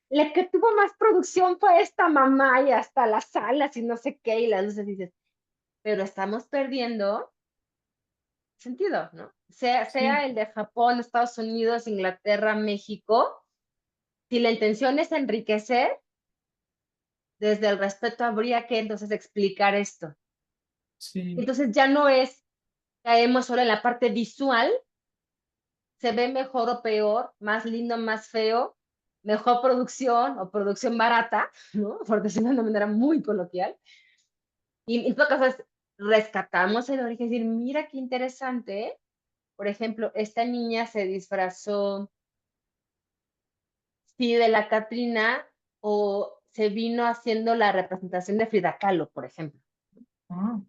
La que tuvo más producción fue esta mamá y hasta las salas y no sé qué y las luces, dices, pero estamos perdiendo sentido, ¿no? Sea Sí. el de Japón, Estados Unidos, Inglaterra, México, si la intención es enriquecer, desde el respeto habría que entonces explicar esto. Sí. Entonces ya no es, caemos solo en la parte visual, se ve mejor o peor, más lindo, más feo, mejor producción o producción barata, ¿no? Por decirlo de una manera muy coloquial. Y en todo caso es, rescatamos el origen, es decir, mira qué interesante, ¿eh? Por ejemplo, esta niña se disfrazó, sí, de la Catrina o se vino haciendo la representación de Frida Kahlo, por ejemplo. Ah.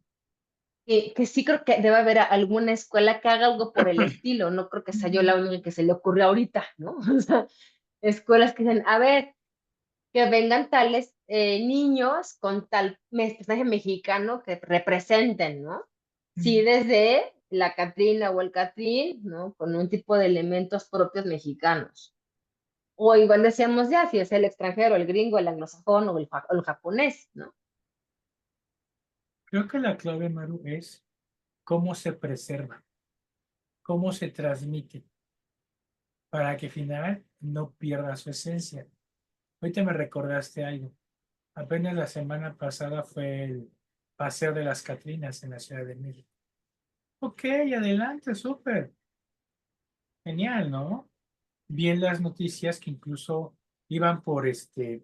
Que sí creo que debe haber alguna escuela que haga algo por el estilo, no creo que sea yo la única que se le ocurrió ahorita, ¿no? O sea, escuelas que dicen, a ver, que vengan tales niños con tal mensaje mexicano que representen, ¿no? Sí, desde la Catrina o el Catrín, ¿no? Con un tipo de elementos propios mexicanos. O igual decíamos ya, si es el extranjero, el gringo, el anglosajón o el japonés, ¿no? Creo que la clave, Maru, es cómo se preserva, cómo se transmite, para que al final no pierda su esencia. Ahorita me recordaste algo. Apenas la semana pasada fue el Paseo de las Catrinas en la Ciudad de México. Ok, adelante, súper. Genial, ¿no? Vi en las noticias que incluso iban por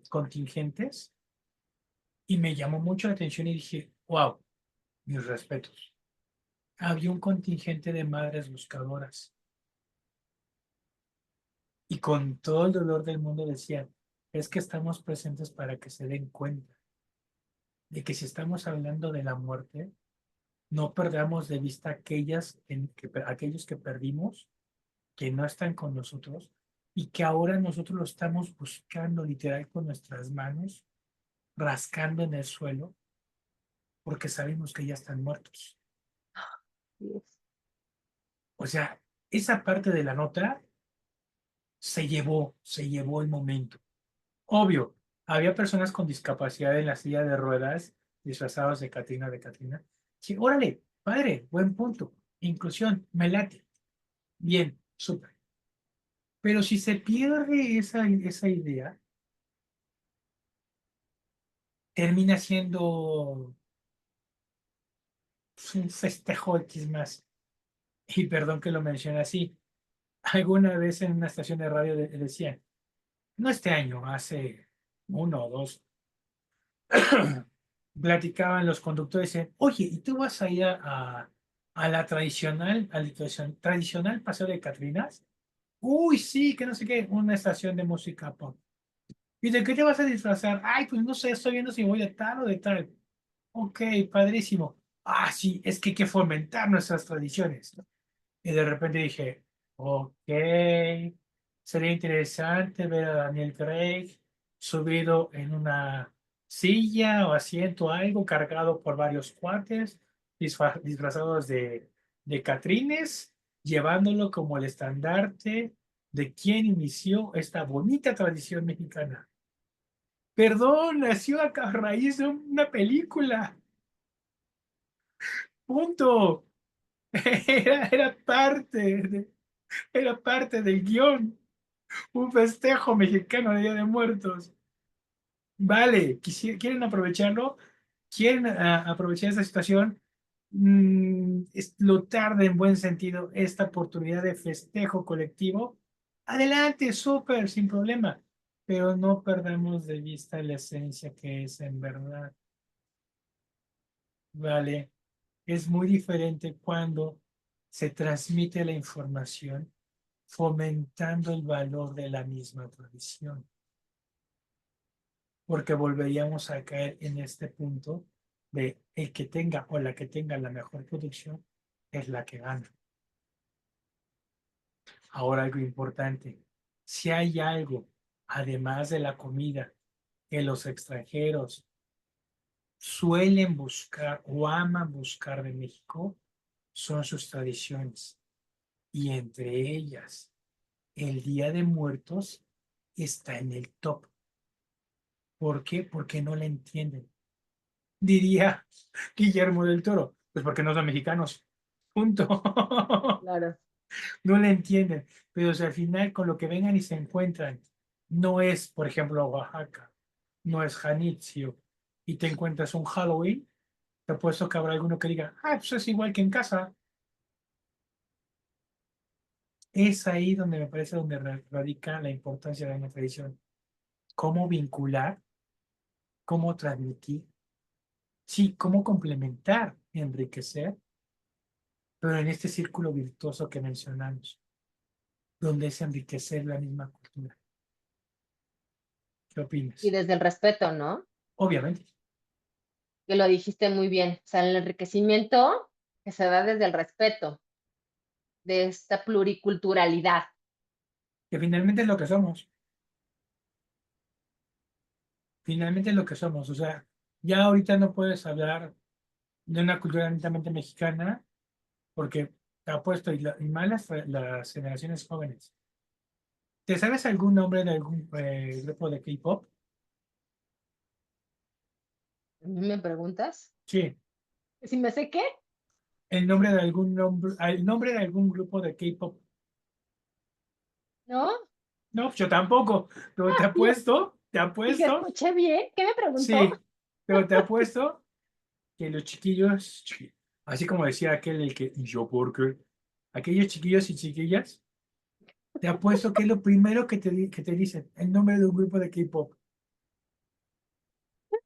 contingentes y me llamó mucho la atención y dije, wow, mis respetos. Había un contingente de madres buscadoras Y con todo el dolor del mundo decían, es que estamos presentes para que se den cuenta de que si estamos hablando de la muerte, no perdamos de vista aquellos que perdimos, que no están con nosotros y que ahora nosotros lo estamos buscando literal con nuestras manos, rascando en el suelo, porque sabemos que ya están muertos. Yes. O sea, esa parte de la nota se llevó el momento. Obvio, había personas con discapacidad en la silla de ruedas disfrazados de Catrina. Sí, órale, padre, buen punto. Inclusión, me late. Bien, súper. Pero si se pierde esa idea, termina siendo un festejo X más. Y perdón que lo mencione así. Alguna vez en una estación de radio decían, no este año, hace uno o dos, platicaban los conductores y decían, oye, ¿y tú vas a ir a la tradicional, tradicional paseo de Catrinas? Uy, sí, que no sé qué, una estación de música pop. ¿Y de qué te vas a disfrazar? Ay, pues no sé, estoy viendo si voy de tal o de tal. Ok, padrísimo. Ah, sí, es que hay que fomentar nuestras tradiciones. Y de repente dije, ok, sería interesante ver a Daniel Craig subido en una silla o asiento, algo cargado por varios cuates, disfrazados de Catrines, llevándolo como el estandarte de quien inició esta bonita tradición mexicana. Perdón, nació a raíz de una película. Punto. Era era parte del guión. Un festejo mexicano de Día de Muertos. Vale, quieren aprovecharlo, quieren aprovechar esta situación, explotar de en buen sentido esta oportunidad de festejo colectivo. Adelante, súper, sin problema, pero no perdamos de vista la esencia que es en verdad. Vale, es muy diferente cuando se transmite la información fomentando el valor de la misma tradición, porque volveríamos a caer en este punto de el que tenga o la que tenga la mejor producción es la que gana. Ahora algo importante, si hay algo, además de la comida, que los extranjeros suelen buscar o aman buscar de México, son sus tradiciones. Y entre ellas, el Día de Muertos está en el top. ¿Por qué? Porque no la entienden. Diría Guillermo del Toro, pues porque no son mexicanos. Punto. Claro. No la entienden. Pero si al final con lo que vengan y se encuentran, no es, por ejemplo, Oaxaca, no es Janitzio, y te encuentras un Halloween, te apuesto que habrá alguno que diga, ah, pues es igual que en casa. Es ahí donde me parece donde radica la importancia de una tradición. Cómo vincular, cómo transmitir, sí, cómo complementar, enriquecer, pero en este círculo virtuoso que mencionamos, donde es enriquecer la misma cultura. ¿Qué Y opinas? desde el respeto, ¿no? Obviamente, Que lo dijiste muy bien. O sea, el enriquecimiento que se da desde el respeto de esta pluriculturalidad. que finalmente es lo que somos, finalmente es lo que somos, o sea, ya ahorita no puedes hablar de una cultura netamente mexicana porque te apuesto y más las generaciones jóvenes. ¿Te sabes algún nombre de algún grupo de K-pop? ¿A mí me preguntas? Sí, ¿Si me sé qué? el nombre de algún grupo de K-pop. ¿No? No, yo tampoco, pero te Dije, apuesto, escuché bien. ¿Qué me preguntó? sí, pero te apuesto que los chiquillos, así como decía aquel el que, ¿y yo por qué? Aquellos chiquillos y chiquillas, te apuesto que es lo primero que te dicen, el nombre de un grupo de K-pop.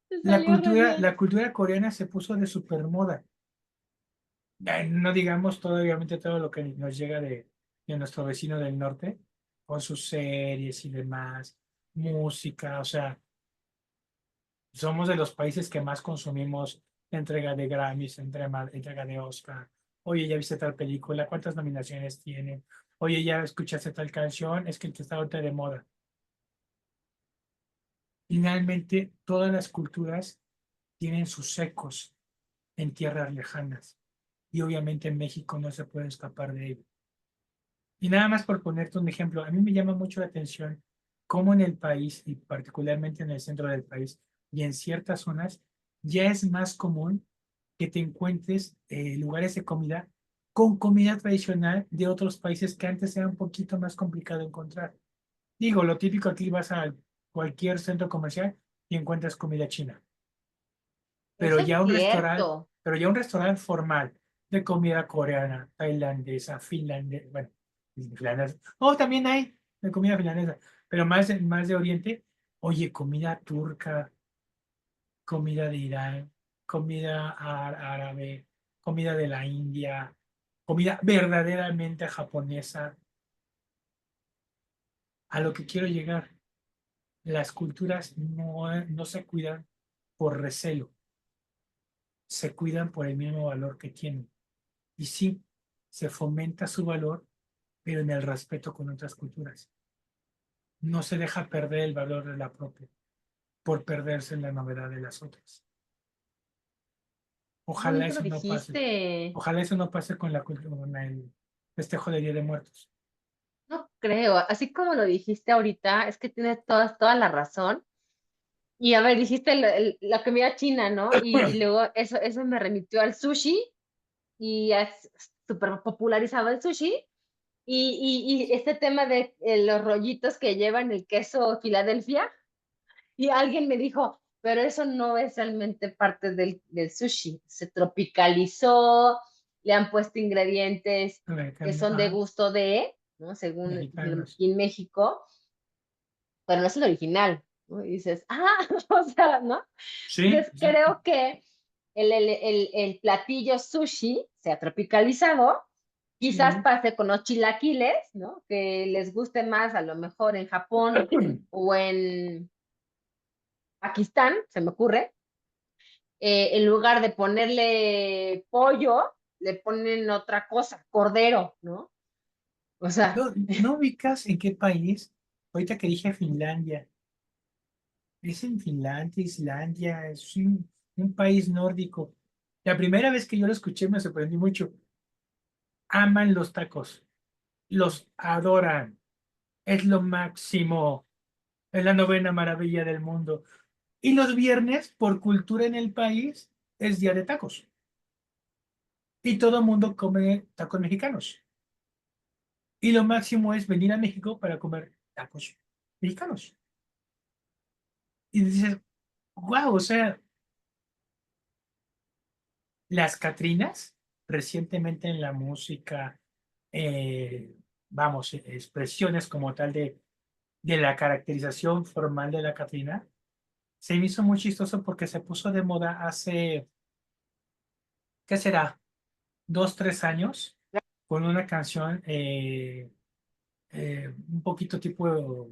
Te salió re bien. La cultura coreana se puso de supermoda. No digamos todo, obviamente todo lo que nos llega de nuestro vecino del norte, con sus series y demás, música, o sea, somos de los países que más consumimos entrega de Grammys, entrega de Oscar. Oye, ¿ya viste tal película? ¿Cuántas nominaciones tiene? Oye, ¿ya escuchaste tal canción? Es que está ahorita de moda. Finalmente, todas las culturas tienen sus ecos en tierras lejanas y obviamente en México no se puede escapar de ello. Y nada más por ponerte un ejemplo, a mí me llama mucho la atención cómo en el país, y particularmente en el centro del país y en ciertas zonas, ya es más común que te encuentres lugares de comida con comida tradicional de otros países que antes era un poquito más complicado encontrar. Digo, lo típico aquí vas a cualquier centro comercial y encuentras comida china, pero Eso es ya un restaurante, cierto. pero ya un restaurante formal de comida coreana, tailandesa, finlandesa, bueno, finlandesa. Oh, también hay de comida finlandesa, pero más de Oriente. Oye, comida turca, comida de Irán, comida árabe, comida de la India, comida verdaderamente japonesa. A lo que quiero llegar, las culturas no se cuidan por recelo, se cuidan por el mismo valor que tienen. Y sí, se fomenta su valor, pero en el respeto con otras culturas. No se deja perder el valor de la propia por perderse en la novedad de las otras. Qué Ojalá bonito lo eso no pase. dijiste. Ojalá eso no pase con con el festejo de Día de Muertos. No creo, así como lo dijiste ahorita, es que tienes toda la razón. Y a ver, dijiste la comida china, ¿no? Y luego eso me remitió al sushi y es súper popularizado el sushi. Y este tema de los rollitos que llevan el queso Filadelfia. Y alguien me dijo, pero eso no es realmente parte del sushi. Se tropicalizó, le han puesto ingredientes que son de Ah, gusto de, ¿no? Según mexicanos. aquí en México, pero no es el original, ¿no? Y dices, o sea, ¿no? Sí, Entonces sí. creo que el platillo sushi se ha tropicalizado. Quizás Sí. pase con los chilaquiles, ¿no? Que les guste más a lo mejor en Japón o en Pakistán, se me ocurre. En lugar de ponerle pollo, le ponen otra cosa, cordero, ¿no? O sea, ¿No ubicas en qué país? Ahorita que dije Finlandia. Es en Finlandia, Islandia, es un país nórdico. La primera vez que yo lo escuché me sorprendí mucho. Aman los tacos, los adoran, es lo máximo, es la novena maravilla del mundo. Y los viernes, por cultura en el país, es día de tacos. Y todo el mundo come tacos mexicanos. Y lo máximo es venir a México para comer tacos mexicanos. Y dices, wow, o sea, las Catrinas, recientemente en la música, vamos, expresiones como tal de la caracterización formal de la Catrina, se me hizo muy chistoso porque se puso de moda hace, ¿qué será? 2, 3 años, con una canción un poquito tipo,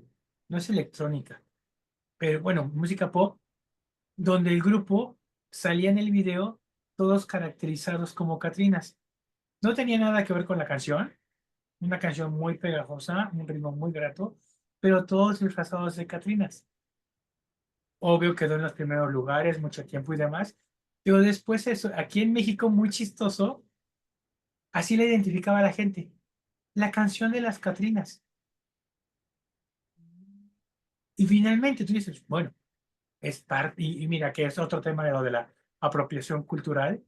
no es electrónica, pero bueno, música pop, donde el grupo salía en el video todos caracterizados como Catrinas. No tenía nada que ver con la canción, una canción muy pegajosa, un ritmo muy grato, pero todos disfrazados de Catrinas. Obvio quedó en los primeros lugares mucho tiempo y demás, pero después eso, aquí en México muy chistoso, así la identificaba la gente, la canción de las Catrinas. Y finalmente tú dices, bueno, es parte, y mira que es otro tema de lo de la apropiación cultural,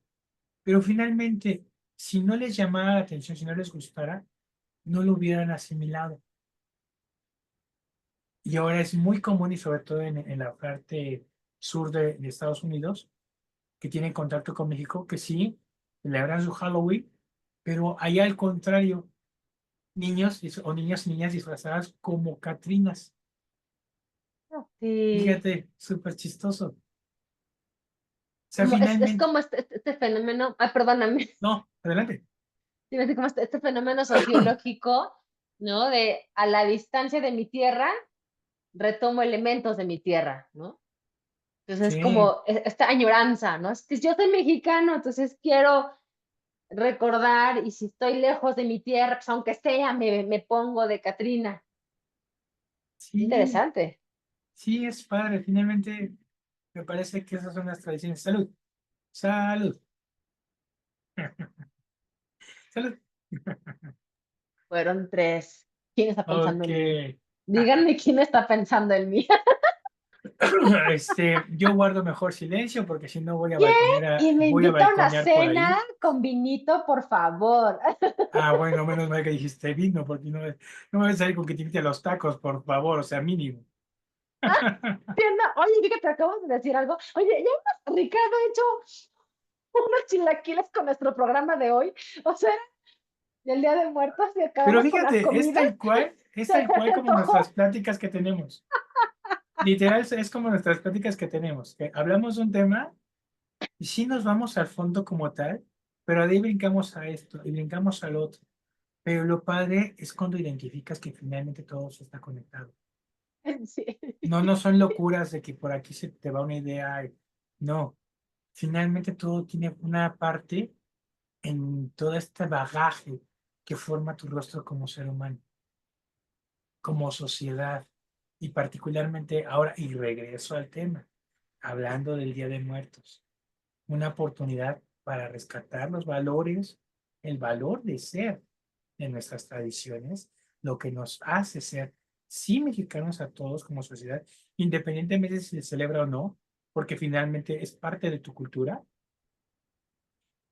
pero finalmente, si no les llamara la atención, si no les gustara, no lo hubieran asimilado. Y ahora es muy común, y sobre todo en la parte sur de Estados Unidos, que tienen contacto con México, que sí, celebran su Halloween, pero allá al contrario, niños o niñas y niñas disfrazadas como Catrinas. sí. Fíjate, súper chistoso. O sea, Como, es finalmente, como este fenómeno, perdóname, no, adelante. como este fenómeno sociológico ¿no? De a la distancia de mi tierra, retomo elementos de mi tierra, ¿no? Entonces es Sí, como esta añoranza, ¿no? Es que yo soy mexicano, entonces quiero recordar y si estoy lejos de mi tierra, pues aunque sea, me pongo de Catrina. sí, Interesante. sí, es padre. Finalmente, me parece que esas son las tradiciones. Salud, salud, salud. Fueron tres. ¿Quién está pensando Ok. en mí? Díganme quién está pensando en mí. Yo guardo mejor silencio porque si no ¿Qué? Y me voy a invita a una balconear por cena ahí. con vinito, por favor. Ah, bueno, menos mal que dijiste vino, porque no, no me vas a salir con que te invite a los tacos, por favor, o sea, mínimo. Entiendo. Oye, fíjate, acabas de decir algo. Oye, ya hemos, Ricardo, hecho unos chilaquiles con nuestro programa de hoy. O sea, del Día de Muertos y Pero acabamos con las fíjate, comidas. es Se tal me cual como antojó. nuestras pláticas que tenemos. Literal, es como nuestras pláticas que tenemos, que hablamos de un tema y sí nos vamos al fondo como tal, pero de ahí brincamos a esto y brincamos al otro. Pero lo padre es cuando identificas que finalmente todo eso está conectado. Sí. No, no son locuras de que por aquí se te va una idea. No, finalmente todo tiene una parte en todo este bagaje que forma tu rostro como ser humano, como sociedad. Y particularmente ahora, y regreso al tema, hablando del Día de Muertos, una oportunidad para rescatar los valores, el valor de ser de nuestras tradiciones, lo que nos hace ser, sí, mexicanos a todos como sociedad, independientemente si se celebra o no, porque finalmente es parte de tu cultura,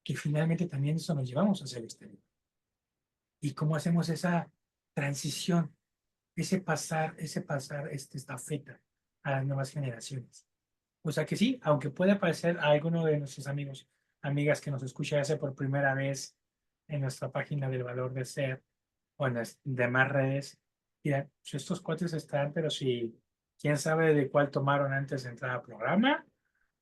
que finalmente también eso nos llevamos hacia el exterior. Y cómo hacemos esa transición, ese pasar estafeta a las nuevas generaciones. O sea que sí, aunque pueda parecer a alguno de nuestros amigos, amigas que nos escucha hace por primera vez en nuestra página del valor de ser o en las demás redes, mira, si estos cuates están, pero si quién sabe de cuál tomaron antes de entrar al programa,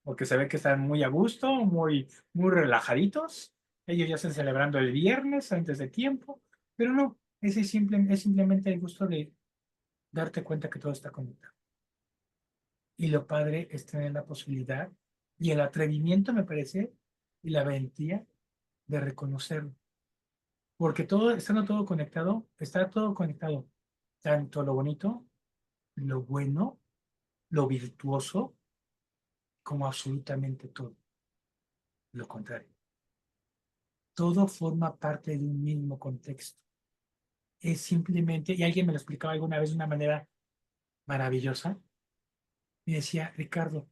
porque se ve que están muy a gusto, muy relajaditos. Ellos ya están celebrando el viernes antes de tiempo, pero no, es simplemente el gusto de darte cuenta que todo está conectado. Y lo padre es tener la posibilidad y el atrevimiento, me parece, y la valentía de reconocerlo. Porque todo, estando todo conectado, está todo conectado. Tanto lo bonito, lo bueno, lo virtuoso, como absolutamente todo. Lo contrario. Todo forma parte de un mismo contexto. Es simplemente, y alguien me lo explicaba alguna vez de una manera maravillosa, me decía, Ricardo,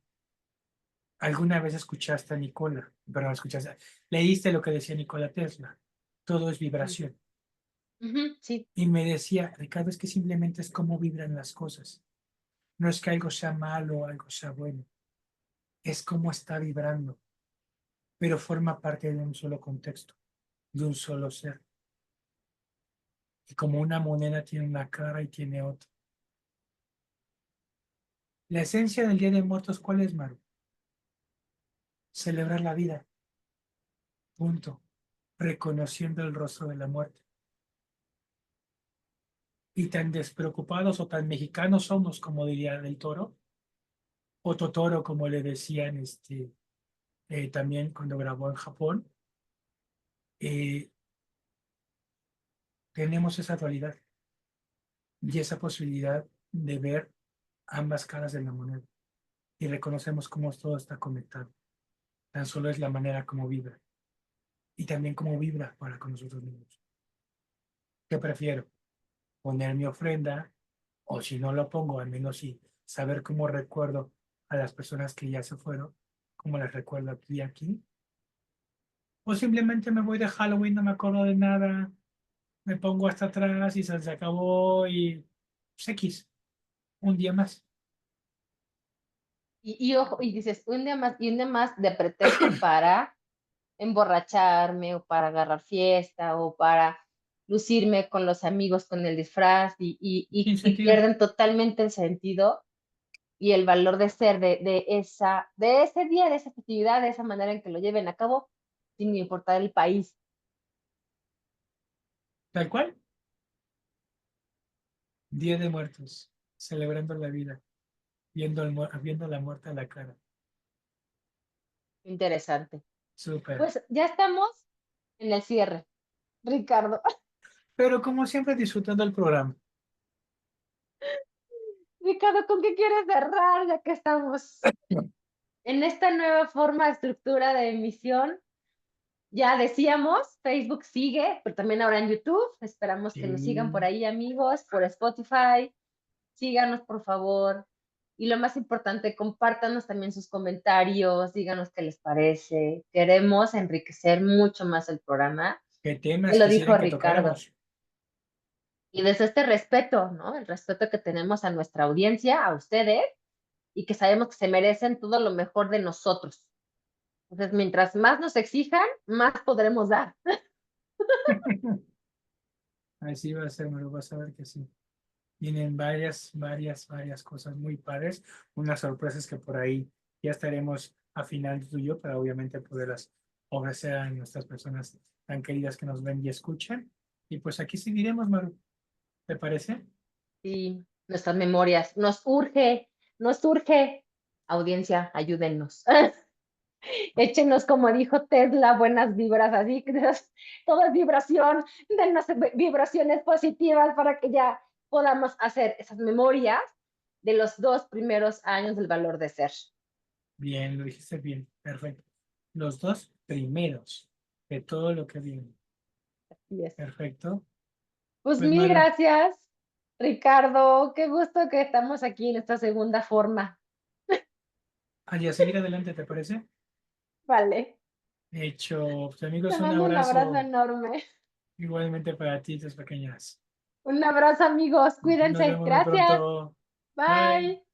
¿alguna vez escuchaste a Nicola? Pero escuchaste, leíste lo que decía Nikola Tesla. Todo es vibración. Ujú, sí. Y me decía, Ricardo, es que simplemente es cómo vibran las cosas. No es que algo sea malo o algo sea bueno, es cómo está vibrando, pero forma parte de un solo contexto, de un solo ser. Y como una moneda tiene una cara y tiene otra. La esencia del Día de Muertos, ¿cuál es, Maru? Celebrar la vida, punto. Reconociendo el rostro de la muerte. Y tan despreocupados o tan mexicanos somos, como diría Del Toro, o Totoro, como le decían también cuando grabó en Japón, eh, tenemos esa dualidad y esa posibilidad de ver ambas caras de la moneda y reconocemos cómo todo está conectado. Tan solo es la manera como vibra y también cómo vibra para con nosotros mismos. ¿Qué prefiero? ¿Poner mi ofrenda o si no lo pongo, al menos sí saber cómo recuerdo a las personas que ya se fueron, cómo las recuerdo aquí y aquí? ¿O simplemente me voy de Halloween, no me acuerdo de nada, me pongo hasta atrás y se acabó y pues, X, un día más? Y ojo, y dices, un día más de pretexto para emborracharme o para agarrar fiesta o para lucirme con los amigos con el disfraz Sin y sentido, pierden totalmente el sentido y el valor de ser de ese día, de esa festividad, de esa manera en que lo lleven a cabo, sin importar el país. tal cual. Día de Muertos, celebrando la vida, viendo la muerte a la cara. Interesante. Súper. Pues ya estamos en el cierre, Ricardo. Pero como siempre, disfrutando el programa. Ricardo, ¿con qué quieres cerrar ya que estamos en esta nueva forma de estructura de emisión? Ya decíamos, Facebook sigue, pero también ahora en YouTube. Esperamos que nos sigan por Sí. ahí, amigos, por Spotify. Síganos, por favor. Y lo más importante, compártanos también sus comentarios, díganos qué les parece. Queremos enriquecer mucho más el programa. ¿Qué Ya temas lo dijo quisieran que Ricardo. tocáramos? Y desde este respeto, ¿no? El respeto que tenemos a nuestra audiencia, a ustedes, y que sabemos que se merecen todo lo mejor de nosotros. Entonces, mientras más nos exijan, más podremos dar. Así va a ser, me lo vas a ver que sí. Vienen varias cosas muy padres, unas sorpresas que por ahí ya estaremos afinando tú y yo, para obviamente poderlas ofrecer a nuestras personas tan queridas que nos ven y escuchan. Y pues aquí seguiremos, Maru. ¿Te parece? Y nuestras memorias. Nos urge. Audiencia, ayúdennos. Échenos, como dijo Tesla, buenas vibras, así que todo es vibración, dennos vibraciones positivas para que ya podamos hacer esas memorias de los 2 primeros años del valor de ser. Bien, lo dijiste bien. Perfecto. Los dos primeros de todo lo que viene. Así es. Perfecto. Pues Pues mil Maru, gracias, Ricardo. Qué gusto que estamos aquí en esta segunda forma. a seguir adelante, ¿te parece? Vale. Hecho, pues, Te amigos, un mando un abrazo abrazo enorme. igualmente para ti, tus pequeñas. Un abrazo, amigos. Nos Cuídense. vemos muy Gracias. pronto. Bye. Bye.